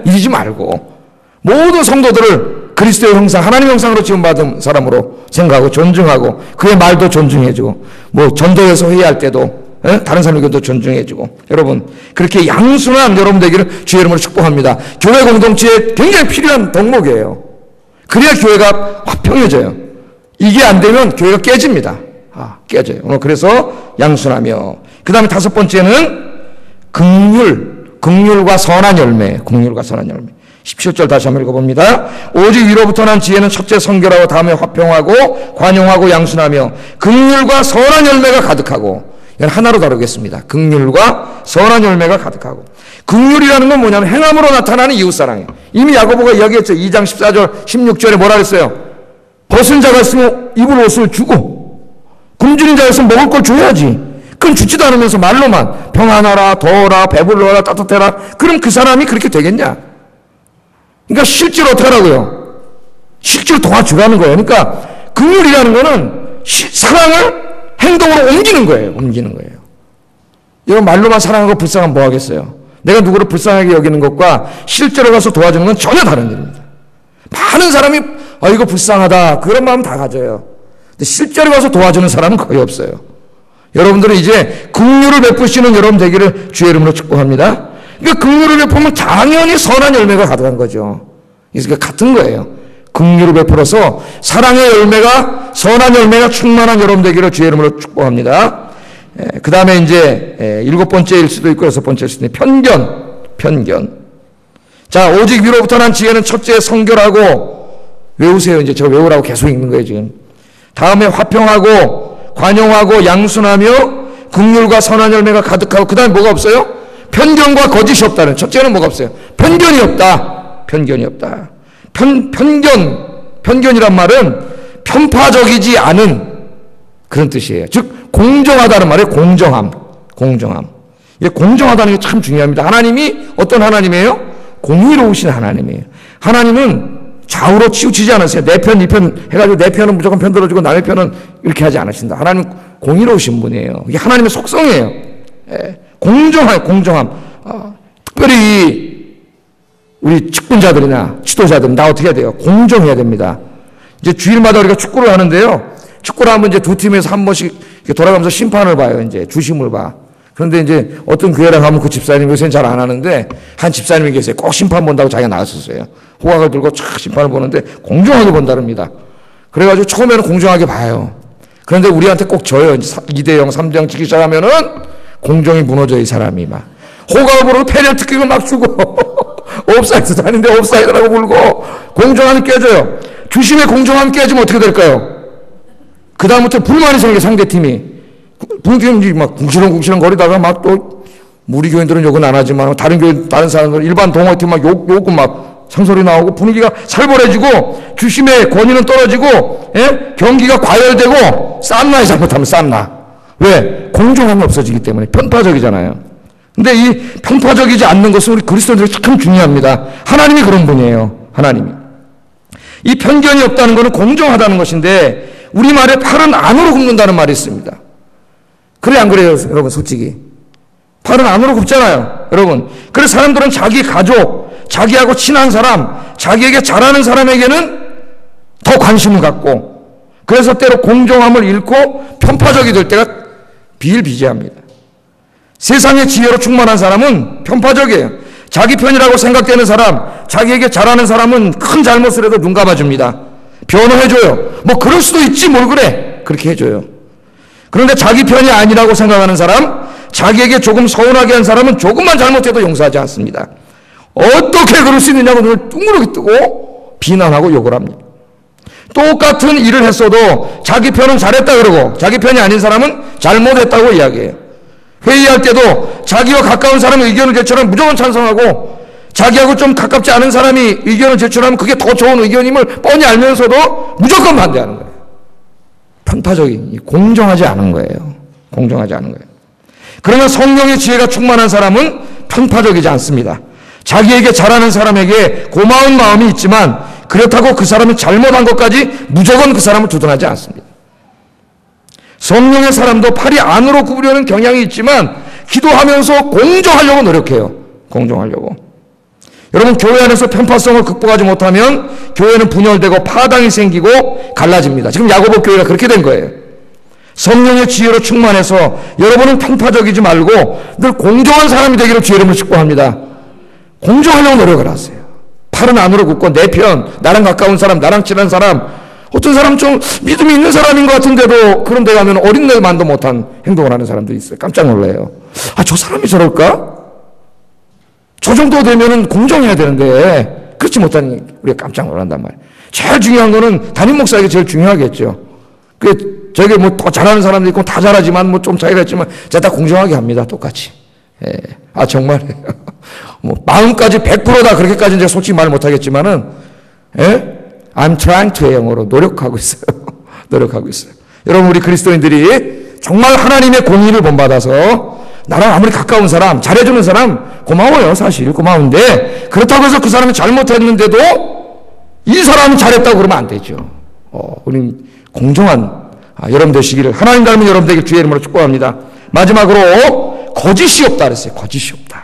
이러지 말고 모든 성도들을 그리스도의 형상, 하나님의 형상으로 지음받은 사람으로 생각하고 존중하고 그의 말도 존중해주고 뭐 전도에서 회의할 때도 다른 사람의 의견도 존중해주고 여러분 그렇게 양순한 여러분 되기를 주의 이름으로 축복합니다. 교회 공동체에 굉장히 필요한 덕목이에요. 그래야 교회가 화평해져요. 이게 안 되면 교회가 깨집니다. 깨져요. 오늘 그래서 양순하며 그 다음에 5번째는 긍휼과 선한 열매. 긍휼과 선한 열매. 17절 다시 한번 읽어봅니다. 오직 위로부터 난 지혜는 첫째 성결하고 다음에 화평하고 관용하고 양순하며 긍휼과 선한 열매가 가득하고 이건 하나로 다루겠습니다. 긍휼과 선한 열매가 가득하고 긍휼이라는 건 뭐냐면 행함으로 나타나는 이웃사랑이에요. 이미 야고보가 이야기했죠. 2장 14절 16절에 뭐라 그랬어요? 벗은 자가 있으면 입을 옷을 주고 굶주린 자가 있으면 먹을 걸 줘야지. 그건 주지도 않으면서 말로만 평안하라, 더워라, 배불러라, 따뜻해라. 그럼 그 사람이 그렇게 되겠냐? 그러니까 실제로 어떻게 하라고요? 실제로 도와주라는 거예요. 그러니까 긍휼이라는 거는 사랑을 행동으로 옮기는 거예요. 옮기는 거예요. 이건 말로만 사랑하고 불쌍하면 뭐 하겠어요? 내가 누구를 불쌍하게 여기는 것과 실제로 가서 도와주는 건 전혀 다른 일입니다. 많은 사람이 이거 불쌍하다 그런 마음 다 가져요. 근데 실제로 가서 도와주는 사람은 거의 없어요. 여러분들은 이제 긍휼을 베푸시는 여러분 되기를 주의 이름으로 축복합니다. 그러니까 긍휼을 베푸면 당연히 선한 열매가 가득한 거죠. 그래서 같은 거예요. 긍휼을 베풀어서 사랑의 열매가 선한 열매가 충만한 여러분 되기를 주의 이름으로 축복합니다. 그 다음에 이제 7번째일 수도 있고 6번째일 수도 있고 편견. 자, 오직 위로부터 난 지혜는 첫째 성결하고 외우세요. 이제 저 외우라고 계속 읽는 거예요 지금. 다음에 화평하고 관용하고 양순하며 긍휼과 선한 열매가 가득하고 그 다음에 뭐가 없어요? 편견과 거짓이 없다는. 첫째는 뭐가 없어요? 편견이 없다. 편견이란 말은 편파적이지 않은 그런 뜻이에요. 즉 공정하다는 말이에요. 공정함. 이게 공정하다는 게 참 중요합니다. 하나님이 어떤 하나님이에요? 공의로우신 하나님이에요. 하나님은 좌우로 치우치지 않으세요. 내 편, 네 편 해가지고 내 편은 무조건 편 들어주고 남의 편은 이렇게 하지 않으신다. 하나님은 공의로우신 분이에요. 이게 하나님의 속성이에요. 공정함. 특별히 우리 직분자들이나 지도자들 나 어떻게 해야 돼요? 공정해야 됩니다. 이제 주일마다 우리가 축구를 하는데요. 축구를 하면 이제 두 팀에서 한 번씩 돌아가면서 심판을 봐요. 이제 주심을 봐. 그런데 이제 어떤 교회랑 가면 그 집사님이 요새는 잘 안 하는데 한 집사님이 계세요. 꼭 심판 본다고 자기가 나왔었어요. 호각을 들고 촥 심판을 보는데 공정하게 본다릅니다. 그래가지고 처음에는 공정하게 봐요. 그런데 우리한테 꼭 져요. 이제 2대0, 3대0 치기 시작하면은 공정이 무너져 이 사람이 막. 호각을 부르고 페널티킥을 막 주고 옵사이드 아닌데 옵사이드라고 부르고 공정함이 깨져요. 주심의 공정함이 깨지면 어떻게 될까요? 그 다음부터 불만이 생겨 상대팀이. 분명히 막 궁시렁궁시렁 거리다가 막 또 우리 교인들은 욕은 안 하지만 다른 교인 다른 사람들 일반 동호팀 막 욕고 막 상소리 나오고 분위기가 살벌해지고 주심의 권위는 떨어지고 경기가 과열되고 쌈나에 잘못하면 쌈나. 왜? 공정함이 없어지기 때문에 편파적이잖아요. 근데 이 편파적이지 않는 것은 우리 그리스도인들이 참 중요합니다. 하나님이 그런 분이에요. 하나님이. 이 편견이 없다는 것은 공정하다는 것인데 우리말에 팔은 안으로 굽는다는 말이 있습니다. 그래 안 그래요 여러분? 솔직히 팔은 안으로 굽잖아요 여러분. 그래서 사람들은 자기 가족, 자기하고 친한 사람, 자기에게 잘하는 사람에게는 더 관심을 갖고, 그래서 때로 공정함을 잃고 편파적이 될 때가 비일비재합니다. 세상의 지혜로 충만한 사람은 편파적이에요. 자기 편이라고 생각되는 사람, 자기에게 잘하는 사람은 큰 잘못을 해도 눈 감아줍니다. 변호해줘요. 뭐 그럴 수도 있지 뭘 그래, 그렇게 해줘요. 그런데 자기 편이 아니라고 생각하는 사람, 자기에게 조금 서운하게 한 사람은 조금만 잘못해도 용서하지 않습니다. 어떻게 그럴 수 있느냐고 눈을 둥그렇게 뜨고 비난하고 욕을 합니다. 똑같은 일을 했어도 자기 편은 잘했다 그러고 자기 편이 아닌 사람은 잘못했다고 이야기해요. 회의할 때도 자기와 가까운 사람의 의견을 제출하면 무조건 찬성하고, 자기하고 좀 가깝지 않은 사람이 의견을 제출하면 그게 더 좋은 의견임을 뻔히 알면서도 무조건 반대하는 거예요. 편파적인, 공정하지 않은 거예요. 공정하지 않은 거예요. 그러나 성령의 지혜가 충만한 사람은 편파적이지 않습니다. 자기에게 잘하는 사람에게 고마운 마음이 있지만 그렇다고 그 사람이 잘못한 것까지 무조건 그 사람을 두둔하지 않습니다. 성령의 사람도 팔이 안으로 굽으려는 경향이 있지만 기도하면서 공정하려고 노력해요. 공정하려고. 여러분, 교회 안에서 편파성을 극복하지 못하면 교회는 분열되고 파당이 생기고 갈라집니다. 지금 야고보 교회가 그렇게 된 거예요. 성령의 지혜로 충만해서 여러분은 편파적이지 말고 늘 공정한 사람이 되기를 주의 이름으로 축복합니다. 공정하려고 노력을 하세요. 팔은 안으로 굽고 내 편, 나랑 가까운 사람, 나랑 친한 사람, 어떤 사람 좀 믿음이 있는 사람인 것 같은데도 그런 데 가면 어린애만도 못한 행동을 하는 사람들이 있어요. 깜짝 놀라요. 아, 저 사람이 저럴까? 저 정도 되면은 공정해야 되는데 그렇지 못하니 우리가 깜짝 놀란단 말이에요. 제일 중요한 거는 담임 목사에게 제일 중요하겠죠. 저게 뭐 더 잘하는 사람도 있고 다 잘하지만 뭐 좀 차이가 있지만 제가 다 공정하게 합니다. 똑같이. 예. 아, 정말이에요. 뭐 마음까지 100%다 그렇게까지 이제 솔직히 말 못하겠지만은, 예? I'm trying to 영어로 노력하고 있어요. 노력하고 있어요. 여러분, 우리 그리스도인들이 정말 하나님의 공의를 본받아서 나랑 아무리 가까운 사람, 잘해주는 사람 고마워요. 사실 고마운데 그렇다고 해서 그 사람이 잘못했는데도 이 사람은 잘했다고 그러면 안 되죠. 우리는 공정한 여러분 되시기를, 하나님 닮은 여러분 되길 주의 이름으로 축복합니다. 마지막으로 거짓이 없다 그랬어요. 거짓이 없다.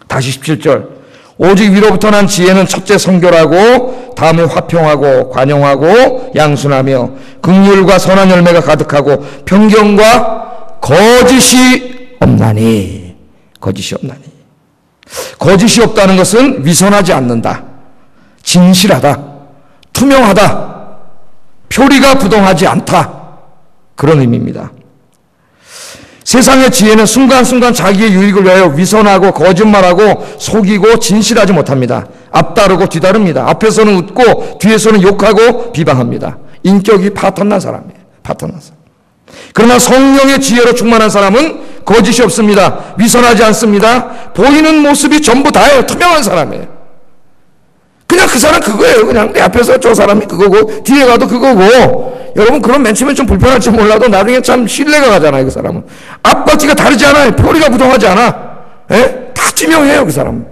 다시 17절. 오직 위로부터 난 지혜는 첫째 성결하고 다음에 화평하고 관용하고 양순하며 긍휼과 선한 열매가 가득하고 편견과 거짓이 없나니. 거짓이 없나니. 거짓이 없다는 것은 위선하지 않는다, 진실하다, 투명하다, 표리가 부동하지 않다, 그런 의미입니다. 세상의 지혜는 순간순간 자기의 유익을 위하여 위선하고 거짓말하고 속이고 진실하지 못합니다. 앞다르고 뒤다릅니다. 앞에서는 웃고 뒤에서는 욕하고 비방합니다. 인격이 파탄난 사람이에요. 파탄난 사람. 그러나 성령의 지혜로 충만한 사람은 거짓이 없습니다. 위선하지 않습니다. 보이는 모습이 전부 다예요. 투명한 사람이에요. 그냥 그 사람 그거예요. 그냥 내 앞에서 저 사람이 그거고 뒤에 가도 그거고. 여러분, 그럼 맨 처음엔 좀 불편할지 몰라도 나중에 참 신뢰가 가잖아요. 그 사람은 앞바퀴가 다르지 않아요. 표리가 부동하지 않아. 예? 다 투명해요. 그 사람은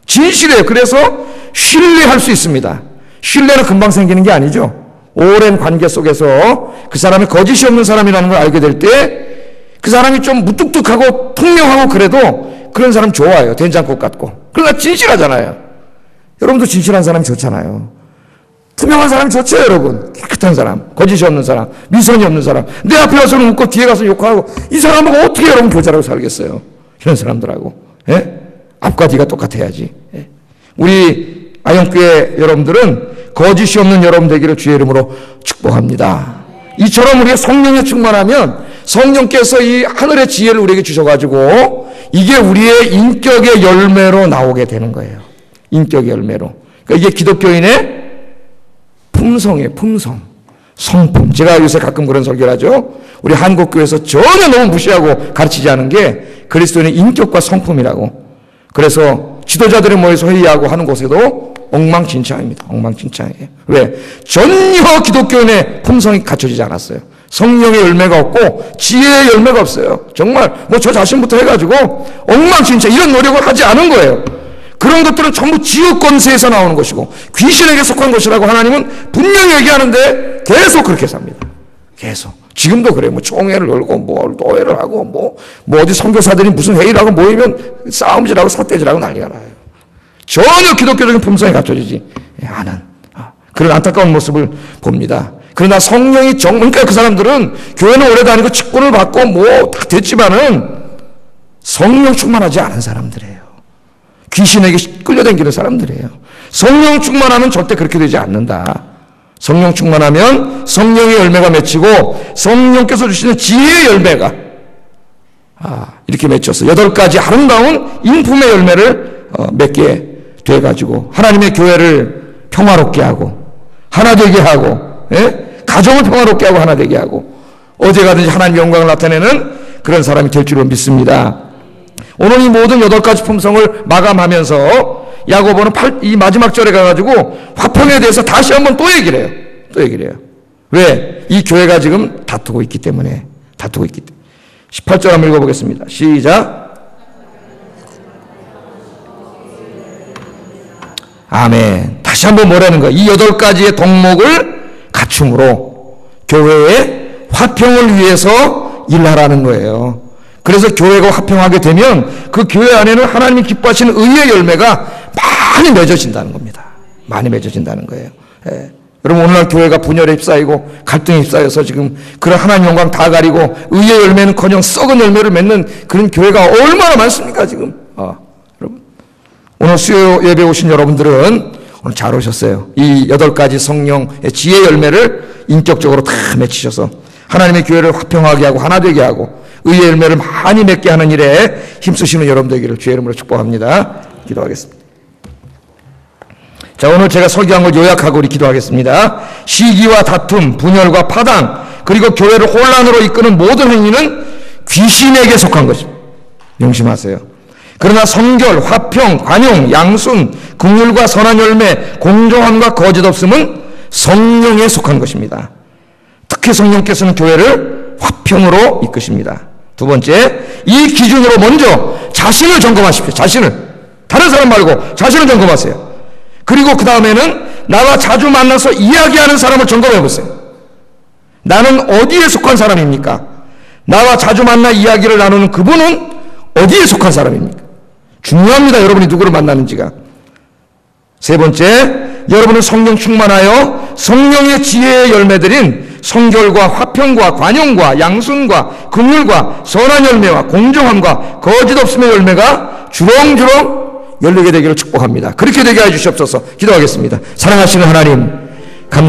진실해요. 그래서 신뢰할 수 있습니다. 신뢰는 금방 생기는 게 아니죠. 오랜 관계 속에서 그 사람이 거짓이 없는 사람이라는 걸 알게 될 때 그 사람이 좀 무뚝뚝하고 통명하고 그래도 그런 사람 좋아요. 된장국 같고. 그러나 진실하잖아요. 여러분도 진실한 사람이 좋잖아요. 투명한 사람이 좋죠, 여러분. 깨끗한 사람, 거짓이 없는 사람, 미선이 없는 사람. 내 앞에 와서는 웃고 뒤에 가서 욕하고, 이 사람하고 어떻게 여러분 교제하고 살겠어요? 이런 사람들하고. 예? 앞과 뒤가 똑같아야지. 예? 우리 아영교회 여러분들은 거짓이 없는 여러분 되기를 주의 이름으로 축복합니다. 이처럼 우리가 성령에 충만하면 성령께서 이 하늘의 지혜를 우리에게 주셔가지고 이게 우리의 인격의 열매로 나오게 되는 거예요. 인격의 열매로. 그러니까 이게 기독교인의 품성이에요. 품성. 성품. 제가 요새 가끔 그런 설교를 하죠. 우리 한국교회에서 전혀 너무 무시하고 가르치지 않은 게 그리스도인의 인격과 성품이라고. 그래서 지도자들이 모여서 회의하고 하는 곳에도 엉망진창입니다. 엉망진창이에요. 왜? 전혀 기독교인의 품성이 갖춰지지 않았어요. 성령의 열매가 없고 지혜의 열매가 없어요. 정말 뭐 저 자신부터 해가지고 엉망진창 이런 노력을 하지 않은 거예요. 그런 것들은 전부 지옥 권세에서 나오는 것이고 귀신에게 속한 것이라고 하나님은 분명히 얘기하는데 계속 그렇게 삽니다. 계속. 지금도 그래요. 뭐 총회를 열고 뭐 노예를 하고 뭐 어디 선교사들이 무슨 회의를 하고 모이면 싸움질하고 삿대질하고 난리가 나요. 전혀 기독교적인 품성이 갖춰지지 않은 그런 안타까운 모습을 봅니다. 그러나 성령이 그러니까 그 사람들은 교회는 오래 다니고 직분을 받고 뭐 다 됐지만은 성령 충만하지 않은 사람들이에요. 귀신에게 끌려다니는 사람들이에요. 성령 충만하면 절대 그렇게 되지 않는다. 성령 충만하면 성령의 열매가 맺히고 성령께서 주시는 지혜의 열매가 이렇게 맺혀서 8가지 아름다운 인품의 열매를 맺게 돼가지고 하나님의 교회를 평화롭게 하고 하나 되게 하고 가정을 평화롭게 하고 하나 되게 하고 어디 가든지 하나님의 영광을 나타내는 그런 사람이 될 줄로 믿습니다. 오늘 이 모든 8가지 품성을 마감하면서 야고보는 이 마지막 절에 가가지고 화평에 대해서 다시 한번 또 얘기를 해요. 또 얘기를 해요. 왜? 이 교회가 지금 다투고 있기 때문에. 18절 한번 읽어보겠습니다. 시작. 아멘. 다시 한번 뭐라는 거야? 이 8가지의 덕목을 갖춤으로 교회의 화평을 위해서 일하라는 거예요. 그래서 교회가 화평하게 되면 그 교회 안에는 하나님이 기뻐하시는 의의 열매가 많이 맺어진다는 겁니다. 많이 맺어진다는 거예요. 여러분 오늘날 교회가 분열에 휩싸이고 갈등에 휩싸여서 지금 그런 하나님 영광 다 가리고 의의 열매는커녕 썩은 열매를 맺는 그런 교회가 얼마나 많습니까 지금. 여러분 오늘 수요 예배 오신 여러분들은 오늘 잘 오셨어요. 이 8가지 성령의 지혜 열매를 인격적으로 다 맺히셔서 하나님의 교회를 화평하게 하고 하나 되게 하고 의의 열매를 많이 맺게 하는 일에 힘쓰시는 여러분 되기를 주의 이름으로 축복합니다. 기도하겠습니다. 자, 오늘 제가 설교한 걸 요약하고 우리 기도하겠습니다. 시기와 다툼, 분열과 파당, 그리고 교회를 혼란으로 이끄는 모든 행위는 귀신에게 속한 것입니다. 명심하세요. 그러나 성결, 화평, 관용, 양순, 긍휼과 선한 열매, 공정함과 거짓 없음은 성령에 속한 것입니다. 특히 성령께서는 교회를 화평으로 이끄십니다. 두 번째, 이 기준으로 먼저 자신을 점검하십시오. 자신을. 다른 사람 말고 자신을 점검하세요. 그리고 그 다음에는 나와 자주 만나서 이야기하는 사람을 점검해 보세요. 나는 어디에 속한 사람입니까? 나와 자주 만나 이야기를 나누는 그분은 어디에 속한 사람입니까? 중요합니다. 여러분이 누구를 만나는지가. 세 번째, 여러분은 성령 충만하여 성령의 지혜의 열매들인 성결과 화평과 관용과 양순과 긍휼과 선한 열매와 공정함과 거짓 없음의 열매가 주렁주렁 열리게 되기를 축복합니다. 그렇게 되게 해 주시옵소서. 기도하겠습니다. 사랑하시는 하나님, 감사합니다.